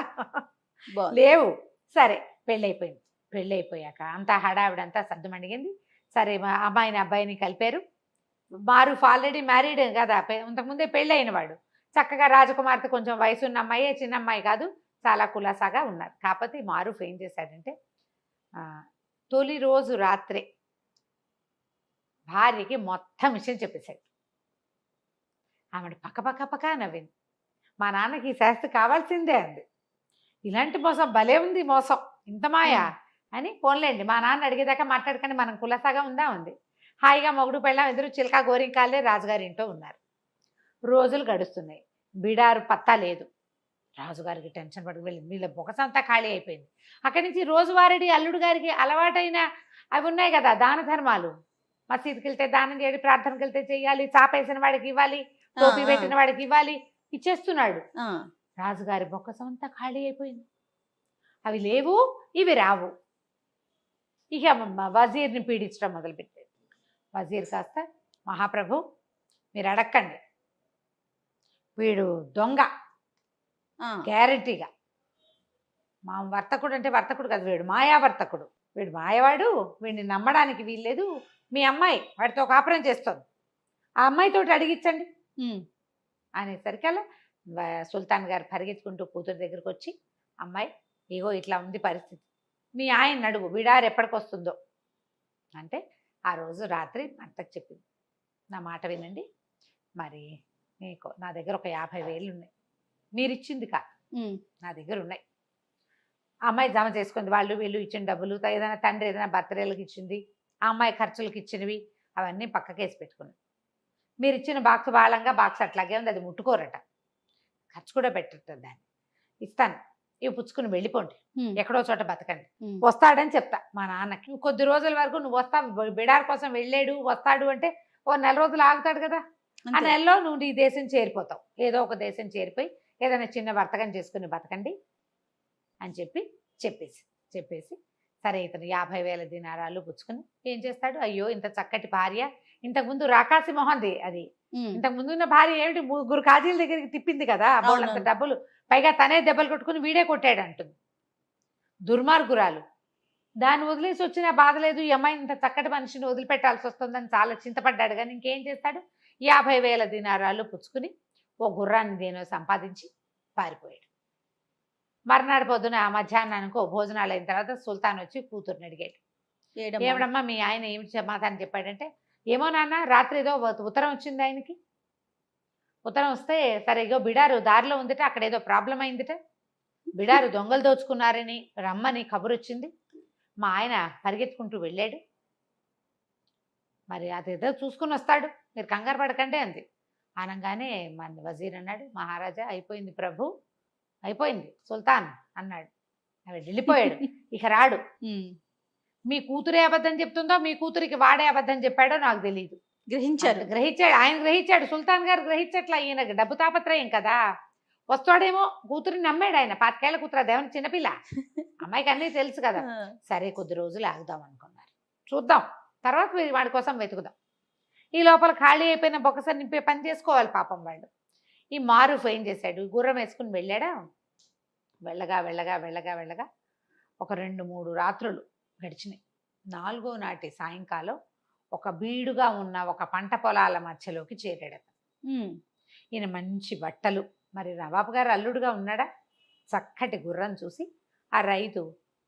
లేవు. సరే పెళ్ళైపోయింది. పెళ్ళైపోయాక అంతా హడావిడంతా సర్దుమణిగింది. సరే అమ్మాయిని అబ్బాయిని కలిపారు. మారూఫ్ ఆల్రెడీ మ్యారీడ్ కదా, ఇంతకుముందే పెళ్ళైన వాడు, చక్కగా రాజకుమార్తె కొంచెం వయసున్న అమ్మాయే, చిన్న అమ్మాయి కాదు, చాలా కులాసాగా ఉన్నారు. కాకపోతే మారూఫ్ ఏం చేశాడంటే తొలి రోజు రాత్రే భార్యకి మొత్తం విషయం చెప్పేశాడు. ఆవిడ పక్క నవ్వింది. మా నాన్నకి ఈ శాస్త్రి కావాల్సిందే అంది. ఇలాంటి మోసం భలే ఉంది, మోసం ఇంత మాయా అని. పోన్లేండి మా నాన్న అడిగేదాకా మాట్లాడకండి, మనం కులసాగా ఉందా ఉంది. హాయిగా మొగుడు పెళ్ళాం ఇద్దరు చిలకా గోరింకాలే రాజుగారి ఇంట్లో ఉన్నారు. రోజులు గడుస్తున్నాయి, బిడారు పత్తా లేదు. రాజుగారికి టెన్షన్ పడి వెళ్ళింది, వీళ్ళ బొకసంతా ఖాళీ అయిపోయింది. అక్కడి నుంచి రోజువారీ అల్లుడు గారికి అలవాటైన అవి ఉన్నాయి కదా, దాన ధర్మాలు. మసీదుకి వెళ్తే దానం చేయాలి, ప్రార్థనకి వెళ్తే చేయాలి, చాపేసిన వాడికి ఇవ్వాలి, టోపీ పెట్టిన వాడికి ఇవ్వాలి, ఇచ్చేస్తున్నాడు. రాజుగారి బొక్కసం అంతా ఖాళీ అయిపోయింది. అవి లేవు, ఇవి రావు. ఇక వజీర్ని పీడించడం మొదలుపెట్టాడు. వజీర్ కాస్త, మహాప్రభు మీరు అడక్కండి, వీడు దొంగ గ్యారెంటీగా. మా వర్తకుడు అంటే వర్తకుడు కాదు, వీడు మాయావర్తకుడు, వీడు మాయవాడు, వీడిని నమ్మడానికి వీల్లేదు. మీ అమ్మాయి వాడితో కాపురం చేస్తుంది, ఆ అమ్మాయితోటి అడిగించండి అనేసరికల్లా సుల్తాన్ గారు పరిగెత్తుకుంటూ కూతురు దగ్గరికి వచ్చి, అమ్మాయి ఇగో ఇట్లా ఉంది పరిస్థితి, మీ ఆయన అడుగు విడారు ఎప్పటికి వస్తుందో అంటే, ఆ రోజు రాత్రి భర్తకు చెప్పింది, నా మాట వినండి, మరి మీకు నా దగ్గర ఒక 50,000 ఉన్నాయి, మీరు ఇచ్చింది కాదు, నా దగ్గర ఉన్నాయి. ఆ అమ్మాయి జమ చేసుకుంది, వాళ్ళు వీళ్ళు ఇచ్చిన డబ్బులు, ఏదైనా తండ్రి ఏదైనా బర్త్డేలకు ఇచ్చింది, ఆ అమ్మాయి ఖర్చులకు ఇచ్చినవి అవన్నీ పక్కకేసి పెట్టుకున్నాయి. మీరు ఇచ్చిన బాక్స్ బాళంగా బాక్స్ అట్లాగే ఉంది, అది ముట్టుకోరట, ఖర్చు కూడా పెట్టట్టు, దాన్ని ఇస్తాను, ఇవి పుచ్చుకుని వెళ్ళిపోండి, ఎక్కడో చోట బతకండి, వస్తాడని చెప్తా మా నాన్నకి. కొద్ది రోజుల వరకు నువ్వు వస్తావు, బిడార్ కోసం వెళ్ళాడు వస్తాడు అంటే ఓ 4 రోజులు ఆగుతాడు కదా, ఆ నెలలో నువ్వు నీ దేశం చేరిపోతావు, ఏదో ఒక దేశం చేరిపోయి ఏదైనా చిన్న వర్తకం చేసుకుని బతకండి అని చెప్పేసి సరే ఇతను 50,000 దినారాలు పుచ్చుకుని ఏం చేస్తాడు, అయ్యో ఇంత చక్కటి భార్య, ఇంతకుముందు రాకాసి మొహంది అది, ఇంతకుముందు ఉన్న భార్య ఏమిటి 3 కాజీల దగ్గరికి తిప్పింది కదా, బోళ్ళంత డబ్బులు, పైగా తనే దెబ్బలు కొట్టుకుని వీడే కొట్టాడు అంటుంది, దుర్మార్గురాలు. దాన్ని వదిలేసి వచ్చిన బాధ లేదు, ఈ అమ్మాయిని ఇంత చక్కటి మనిషిని వదిలిపెట్టాల్సి వస్తుందని చాలా చింతపడ్డాడు. కానీ ఇంకేం చేస్తాడు, 50,000 దినారాలు పుచ్చుకుని ఓ గుర్రాన్ని దేనో సంపాదించి పారిపోయాడు. మర్నాడు పొద్దున మధ్యాహ్నానికి భోజనాలు అయిన తర్వాత సుల్తాన్ వచ్చి కూతుర్ని అడిగాడు, ఏమిడమ్మా మీ ఆయన ఏమి సమాధానం చెప్పాడంటే, ఏమో నాన్న రాత్రి ఏదో ఉత్తరం వచ్చింది ఆయనకి, ఉత్తరం వస్తే సరే ఇగో బిడారు దారిలో ఉందిట, అక్కడ ఏదో ప్రాబ్లం అయిందిట, బిడారు దొంగలు దోచుకున్నారని రమ్మని కబురు వచ్చింది, మా ఆయన పరిగెత్తుకుంటూ వెళ్ళాడు, మరి అదేదో చూసుకుని వస్తాడు, మీరు కంగారు పడకండి అంది. అనగానే మన వజీర్ అన్నాడు, మహారాజా అయిపోయింది ప్రభు, అయిపోయింది సుల్తాన్ అన్నాడు, అవి వెళ్ళిపోయాడు, ఇక రాడు. మీ కూతురే అబద్ధం చెప్తుందో మీ కూతురికి వాడే అబద్ధం చెప్పాడో నాకు తెలియదు. గ్రహించాడు, ఆయన గ్రహించాడు, సుల్తాన్ గారు గ్రహించట్లా, ఈయనకు డబ్బు తాపత్రయం కదా, వస్తాడేమో కూతురిని నమ్మాడు ఆయన, 5 ఏళ్ల కూతురు, అదేమన్నా చిన్నపిల్ల, అమ్మాయికి అన్నీ తెలుసు కదా. సరే కొద్ది రోజులు ఆగుదాం అనుకున్నారు, చూద్దాం తర్వాత వాడి కోసం వెతుకుదాం, ఈ లోపల ఖాళీ అయిపోయిన బొక్కసారి నింపే పని చేసుకోవాలి పాపం వాళ్ళు. ఈ మారూఫ్ ఏం చేశాడు, గుర్రం వేసుకుని వెళ్ళాడా, వెళ్ళగా వెళ్ళగా వెళ్ళగా వెళ్ళగా ఒక 2-3 రాత్రులు గడిచినాయి. 4వ నాటి సాయంకాలం ఒక బీడుగా ఉన్న ఒక పంట పొలాల మధ్యలోకి చేరాడు. ఈయన మంచి బట్టలు, మరి నవాబు గారు అల్లుడుగా ఉన్నాడా, చక్కటి గుర్రం చూసి ఆ రైతు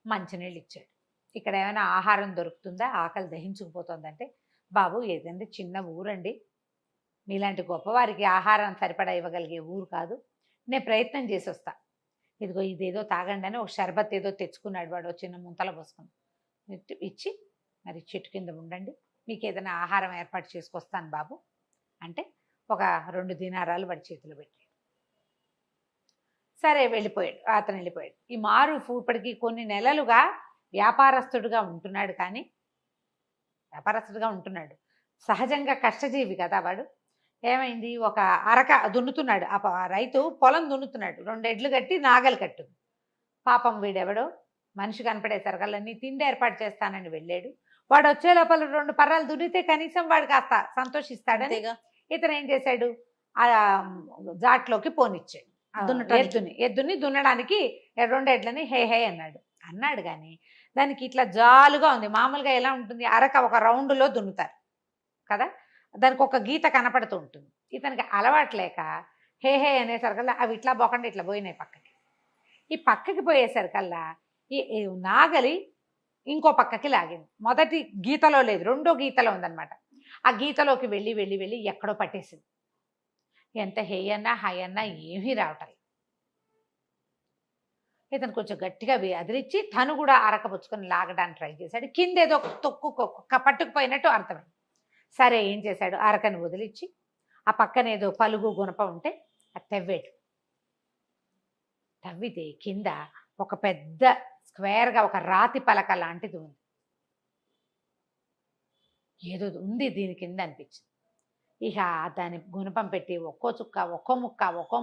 మంచినీళ్ళు ఇచ్చాడు. ఇక్కడ ఏమైనా ఆహారం దొరుకుతుందా, ఆకలి దహించుకుపోతుందంటే, బాబు ఏదండి చిన్న ఊరండి, మీలాంటి గొప్పవారికి ఆహారం సరిపడా ఇవ్వగలిగే ఊరు కాదు, నేను ప్రయత్నం చేసి వస్తా, ఇదిగో ఇదేదో తాగండి అని ఒక షర్బత్ ఏదో తెచ్చుకున్నాడు వాడు, చిన్న ముంతల పోసుకుని ఇచ్చి, మరి చెట్టు కింద ఉండండి, మీకు ఏదైనా ఆహారం ఏర్పాటు చేసుకొస్తాను బాబు అంటే ఒక 2 దినారాలు వాడి చేతిలో పెట్టాడు. సరే వెళ్ళిపోయాడు, అతను వెళ్ళిపోయాడు. ఈ మారూఫ్ ఇప్పటికీ కొన్ని నెలలుగా వ్యాపారస్తుడుగా ఉంటున్నాడు, కానీ సహజంగా కష్టజీవి కదా వాడు. ఏమైంది, ఒక అరక దున్నుతున్నాడు, ఆ రైతు పొలం దున్నుతున్నాడు, 2 ఎడ్లు కట్టి నాగలు కట్టు. పాపం వీడెవడో మనిషి కనపడేసరికల్లా తిండి ఏర్పాటు చేస్తానని వెళ్ళాడు. వాడు వచ్చే లోపల 2 పర్రాలు దున్నితే కనీసం వాడు కాస్త సంతోషిస్తాడని ఇతను ఏం చేశాడు, ఆ జాట్లోకి పోనిచ్చాడు, ఎద్దుని దున్నడానికి 2 ఎడ్లని హే హే అన్నాడు కానీ దానికి ఇట్లా జాలుగా ఉంది. మామూలుగా ఎలా ఉంటుంది, అరక ఒక రౌండ్లో దున్నుతారు కదా, దానికి ఒక గీత కనపడుతూ ఉంటుంది. ఇతనికి అలవాటు లేక హే హే అనేసరికల్లా అవి ఇట్లా పోకుండా ఇట్లా పోయినాయి పక్కకి. ఈ పక్కకి పోయేసరికల్లా ఈ నాగలి ఇంకో పక్కకి లాగింది, మొదటి గీతలో లేదు, 2వ గీతలో ఉందన్నమాట. ఆ గీతలోకి వెళ్ళి వెళ్ళి వెళ్ళి ఎక్కడో పట్టేసింది. ఎంత హే అన్నా హాయ్ అన్నా ఏమీ రావటం. ఇతను కొంచెం గట్టిగా అదిరిచ్చి తను కూడా అరక పుచ్చుకొని లాగడానికి ట్రై చేశాడు. కింద ఏదో పట్టుకుపోయినట్టు అర్థమైంది. సరే ఏం చేశాడు, అరకని వదిలిచ్చి ఆ పక్కన ఏదో పలుగు గుణప ఉంటే అది తవ్వాడు. తవ్వితే కింద ఒక పెద్ద స్క్వేర్గా ఒక రాతి పలక లాంటిది ఉంది. ఏదో ఉంది దీని కింద అనిపించింది. ఇక దాని గుణపం పెట్టి ఒక్కో చుక్క ఒక్కో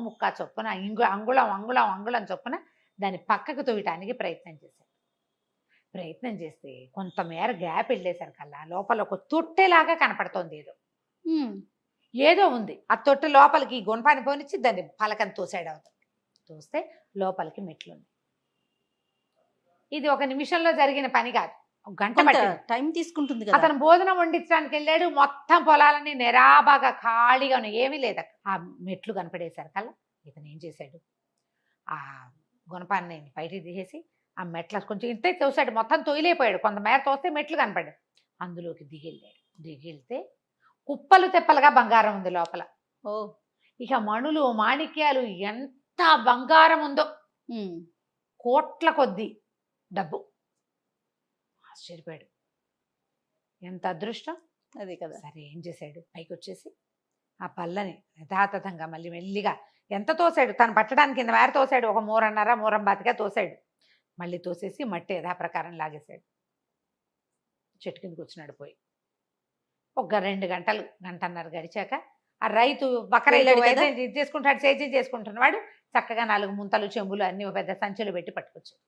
ముక్క చొప్పున అంగుళం చొప్పున దాన్ని పక్కకు తోయటానికి ప్రయత్నం చేశాడు. ప్రయత్నం చేస్తే కొంతమేర గ్యాప్ వెళ్ళేసరికల్లా లోపల ఒక తొట్టెలాగా కనపడుతోంది. ఏదో ఉంది. ఆ తొట్టె లోపలికి గుణపాన్ని పోనిచ్చి దాన్ని పలకని తోసాడు. అవుతుంది తోస్తే లోపలికి మెట్లుంది. ఇది ఒక నిమిషంలో జరిగిన పని కాదు, ఒక గంట పట్టింది, టైం తీసుకుంటుంది కదా. అతను భోజనం వండించడానికి వెళ్ళాడు. మొత్తం పొలాలని నిరాబాగా ఖాళీగా ఉన్నాయి, ఏమీ లేదు. ఆ మెట్లు కనపడేసరికల్లా ఇతను ఏం చేశాడు, ఆ గుణపాన్ని బయటికి తీసేసి ఆ మెట్ల కొంచెం ఇంతే తోసాడు. మొత్తం తొయిలేపోయాడు. కొంతమేర తోస్తే మెట్లు కనపడ్డాడు. అందులోకి దిగిళ్ళాడు. దిగిళ్తే కుప్పలు తెప్పలుగా బంగారం ఉంది లోపల. ఓ ఇక మణులు మాణిక్యాలు ఎంత బంగారం ఉందో, కోట్ల కొద్దీ డబ్బు. ఆశ్చర్యపోయాడు. ఎంత అదృష్టం అదే కదా. సరే ఏం చేశాడు, పైకి వచ్చేసి ఆ పల్లని యథాతథంగా మళ్ళీ మెల్లిగా ఎంత తోసాడు, తను పట్టడానికి కింద మేర తోసాడు. ఒక మూరం బాతిగా తోసాడు. మళ్ళీ తోసేసి మట్టి యథాప్రకారం లాగేశాడు. చెట్టు కింద కూర్చున్నాడు. పోయి ఒక 2 గంటలు గంటన్నర గడిచాక ఆ రైతు బకరైలు ఇది చేసుకుంటాడు, సేద్యం చేసుకుంటున్నవాడు చక్కగా 4 ముంతలు చెంబులు అన్ని ఒక పెద్ద సంచులు పెట్టి పట్టుకొచ్చాడు.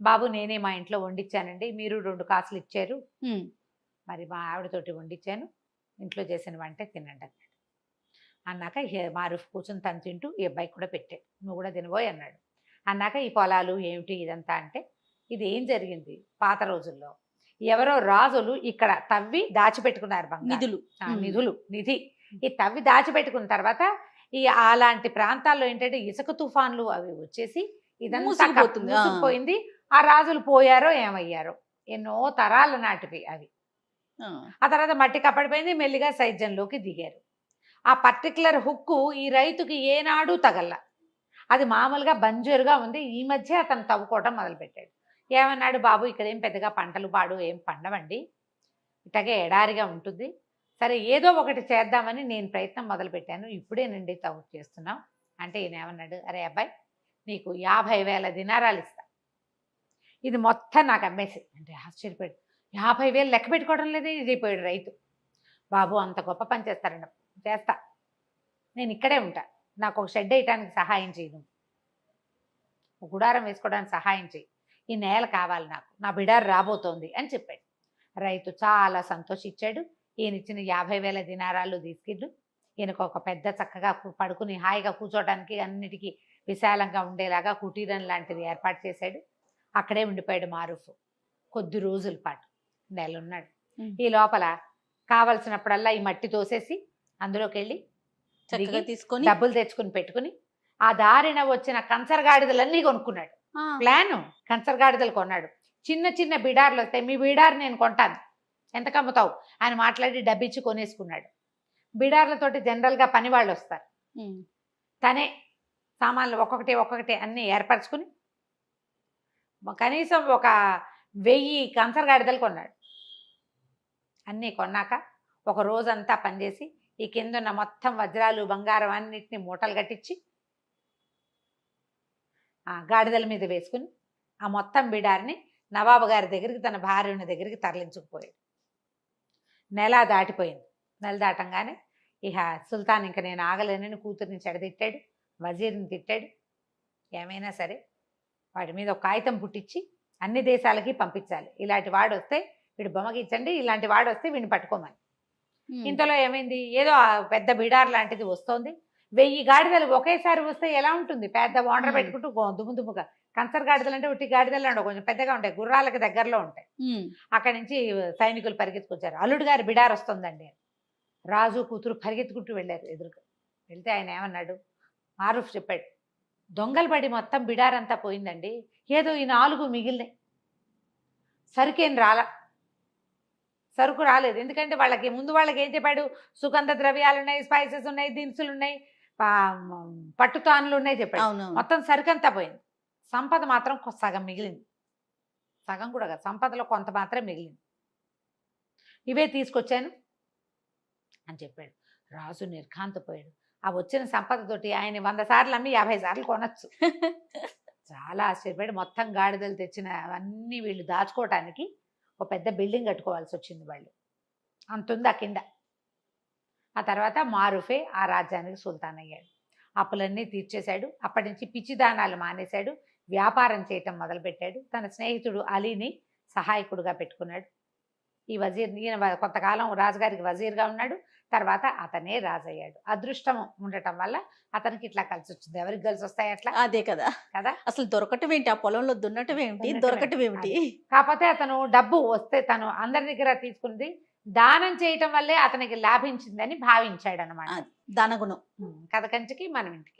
బాబు నేనే మా ఇంట్లో వండించానండి, మీరు 2 కాసులు ఇచ్చారు, మరి మా ఆవిడతోటి వండించాను, ఇంట్లో చేసిన వంటే తినండి అన్నాడు. అన్నాక మారుఫ్ కూర్చొని తను తింటూ ఈ అబ్బాయికి కూడా పెట్టాడు. నువ్వు కూడా తినబోయి అన్నాడు. అన్నాక ఈ పొలాలు ఏమిటి ఇదంతా అంటే, ఇది ఏం జరిగింది, పాత రోజుల్లో ఎవరో రాజులు ఇక్కడ తవ్వి దాచిపెట్టుకున్నారు నిధి. ఈ తవ్వి దాచిపెట్టుకున్న తర్వాత ఈ అలాంటి ప్రాంతాల్లో ఏంటంటే ఇసుక తుఫాన్లు అవి వచ్చేసి ఇదంతా మూసుకుపోయింది. ఆ రాజులు పోయారో ఏమయ్యారో, ఎన్నో తరాల నాటివి అవి. ఆ తర్వాత మట్టి కప్పడిపోయింది, మెల్లిగా సైద్యంలోకి దిగారు. ఆ పర్టికులర్ హుక్కు ఈ రైతుకి ఏనాడు తగల్ల, అది మామూలుగా బంజరుగా ఉంది. ఈ మధ్య అతను తవ్వుకోవటం మొదలుపెట్టాడు. ఏమన్నాడు, బాబు ఇక్కడేం పెద్దగా పంటలు పాడు ఏం పండవండి, ఇట్టగే ఎడారిగా ఉంటుంది, సరే ఏదో ఒకటి చేద్దామని నేను ప్రయత్నం మొదలుపెట్టాను, ఇప్పుడేనండి తవ్వు చేస్తున్నాం అంటే ఈయన ఏమన్నాడు, అరే అబ్బాయి నీకు 50,000 దినారాలు ఇస్తా, ఇది మొత్తం నాకు అమ్మేసి అంటే. ఆశ్చర్యపోయాడు. 50,000 లెక్క పెట్టుకోవడం లేదే ఇది అయిపోయాడు రైతు. బాబు అంత గొప్ప పని చేస్తారండి, చేస్తా, నేను ఇక్కడే ఉంటా, నాకు ఒక షెడ్ వేయటానికి సహాయం చేయను, ఒక గుడారం వేసుకోవడానికి సహాయం చేయి, ఈ నేల కావాలి నాకు, నా బిడారు రాబోతోంది అని చెప్పాడు. రైతు చాలా సంతోషించాడు. ఈయన ఇచ్చిన 50,000 దినారాలు తీసుకెళ్ళు, ఈయనకు ఒక పెద్ద చక్కగా పడుకుని హాయిగా కూర్చోడానికి అన్నిటికీ విశాలంగా ఉండేలాగా కుటీరం లాంటిది ఏర్పాటు చేశాడు. అక్కడే ఉండిపోయాడు మారూఫ్ కొద్ది రోజుల పాటు, నెలన్నాడు. ఈ లోపల కావలసినప్పుడల్లా ఈ మట్టి తోసేసి అందులోకి వెళ్ళి తీసుకొని డబ్బులు తెచ్చుకుని పెట్టుకుని ఆ దారిన వచ్చిన కంచరగాడిదలన్నీ కొనుక్కున్నాడు. ప్లాను కంచరగాడిదలు కొన్నాడు. చిన్న చిన్న బిడార్లు వస్తాయి, మీ బిడారు నేను కొంటాను, ఎంత కమ్ముతావు అని మాట్లాడి డబ్బిచ్చి కొనేసుకున్నాడు. బిడార్లతోటి జనరల్గా పని వాళ్ళు వస్తారు, తనే సామాన్లు ఒక్కొక్కటి అన్నీ ఏర్పరచుకుని కనీసం ఒక 1000 కంచరగాడిదలు కొన్నాడు. అన్నీ కొన్నాక ఒక రోజంతా పనిచేసి ఈ కిందున్న మొత్తం వజ్రాలు బంగారం అన్నిటిని మూటలు కట్టించి ఆ గాడిదల మీద వేసుకుని ఆ మొత్తం బిడారిని నవాబు గారి దగ్గరికి తన భార్యని దగ్గరికి తరలించుకుపోయాడు. నెల దాటిపోయింది. నెల దాటంగానే ఇక సుల్తాన్ ఇంక నేను ఆగలేనని కూతురిని చెడదిట్టాడు, వజీర్ని తిట్టాడు. ఏమైనా సరే వాడి మీద ఒక కాగితం పుట్టించి అన్ని దేశాలకి పంపించాలి, ఇలాంటి వాడు వస్తే వీడు బొమ్మగిచ్చండి, ఇలాంటి వాడు వస్తే వీడిని పట్టుకోమని. ఇంతలో ఏమైంది, ఏదో పెద్ద బిడార్ లాంటిది వస్తోంది. 1000 గాడిదలు ఒకేసారి వస్తే ఎలా ఉంటుంది, పెద్ద వాండర్ పెట్టుకుంటూ దుమ్ముగా. కంచర్ గాడిదలు అంటే ఉట్టి గాడిదలు ఉండవు, కొంచెం పెద్దగా ఉంటాయి, గుర్రాలకు దగ్గరలో ఉంటాయి. అక్కడి నుంచి సైనికులు పరిగెత్తుకొచ్చారు. అల్లుడు గారి బిడార్ వస్తుందండి. రాజు కూతురు పరిగెత్తుకుంటూ వెళ్ళారు ఎదురుగా. వెళ్తే ఆయన ఏమన్నాడు, మారూఫ్ చెప్పాడు, దొంగలు పడి మొత్తం బిడారంతా పోయిందండి, ఏదో ఈ 4 మిగిలినాయి, సరుకేం సరుకు రాలేదు. ఎందుకంటే వాళ్ళకి ఏం చెప్పాడు, సుగంధ ద్రవ్యాలు ఉన్నాయి, స్పైసెస్ ఉన్నాయి, దినుసులు ఉన్నాయి, పట్టుతానులు ఉన్నాయి చెప్పాడు. మొత్తం సరుకంతా పోయింది, సంపద మాత్రం సగం మిగిలింది, సగం కూడా కాదు, సంపదలో కొంత మాత్రం మిగిలింది, ఇవే తీసుకొచ్చాను అని చెప్పాడు. రాజు నిర్ఘాంతపోయాడు. ఆ వచ్చిన సంపదతోటి ఆయన 100 సార్లు అమ్మి 50 సార్లు కొనొచ్చు. చాలా ఆశ్చర్యపడి మొత్తం గాడిదలు తెచ్చిన అవన్నీ వీళ్ళు దాచుకోవటానికి ఒక పెద్ద బిల్డింగ్ కట్టుకోవాల్సి వచ్చింది వాళ్ళు. అంతుంది ఆ కింద. ఆ తర్వాత మారుఫే ఆ రాజ్యానికి సుల్తాన్ అయ్యాడు. అప్పులన్నీ తీర్చేశాడు. అప్పటి నుంచి పిచ్చిదానాలు మానేశాడు. వ్యాపారం చేయటం మొదలుపెట్టాడు. తన స్నేహితుడు అలీని సహాయకుడుగా పెట్టుకున్నాడు. ఈ వజీర్ ఈయన కొంతకాలం రాజుగారికి వజీర్గా ఉన్నాడు. తర్వాత అతనే రాజయ్యాడు. అదృష్టం ఉండటం వల్ల అతనికి ఇట్లా కలిసి వచ్చింది. ఎవరికి కలిసి వస్తాయి అట్లా అదే కదా. కదా. అసలు దొరకటం ఏంటి, ఆ పొలంలో దున్నటం ఏమిటి, దున్నటం దొరకటం ఏమిటి. కాకపోతే అతను డబ్బు వస్తే తను అందరి దగ్గర తీసుకుంది దానం చేయటం వల్లే అతనికి లాభించిందని భావించాడు అనమాట. దానగుణం. కథ కంచికి మనం ఇంటికి.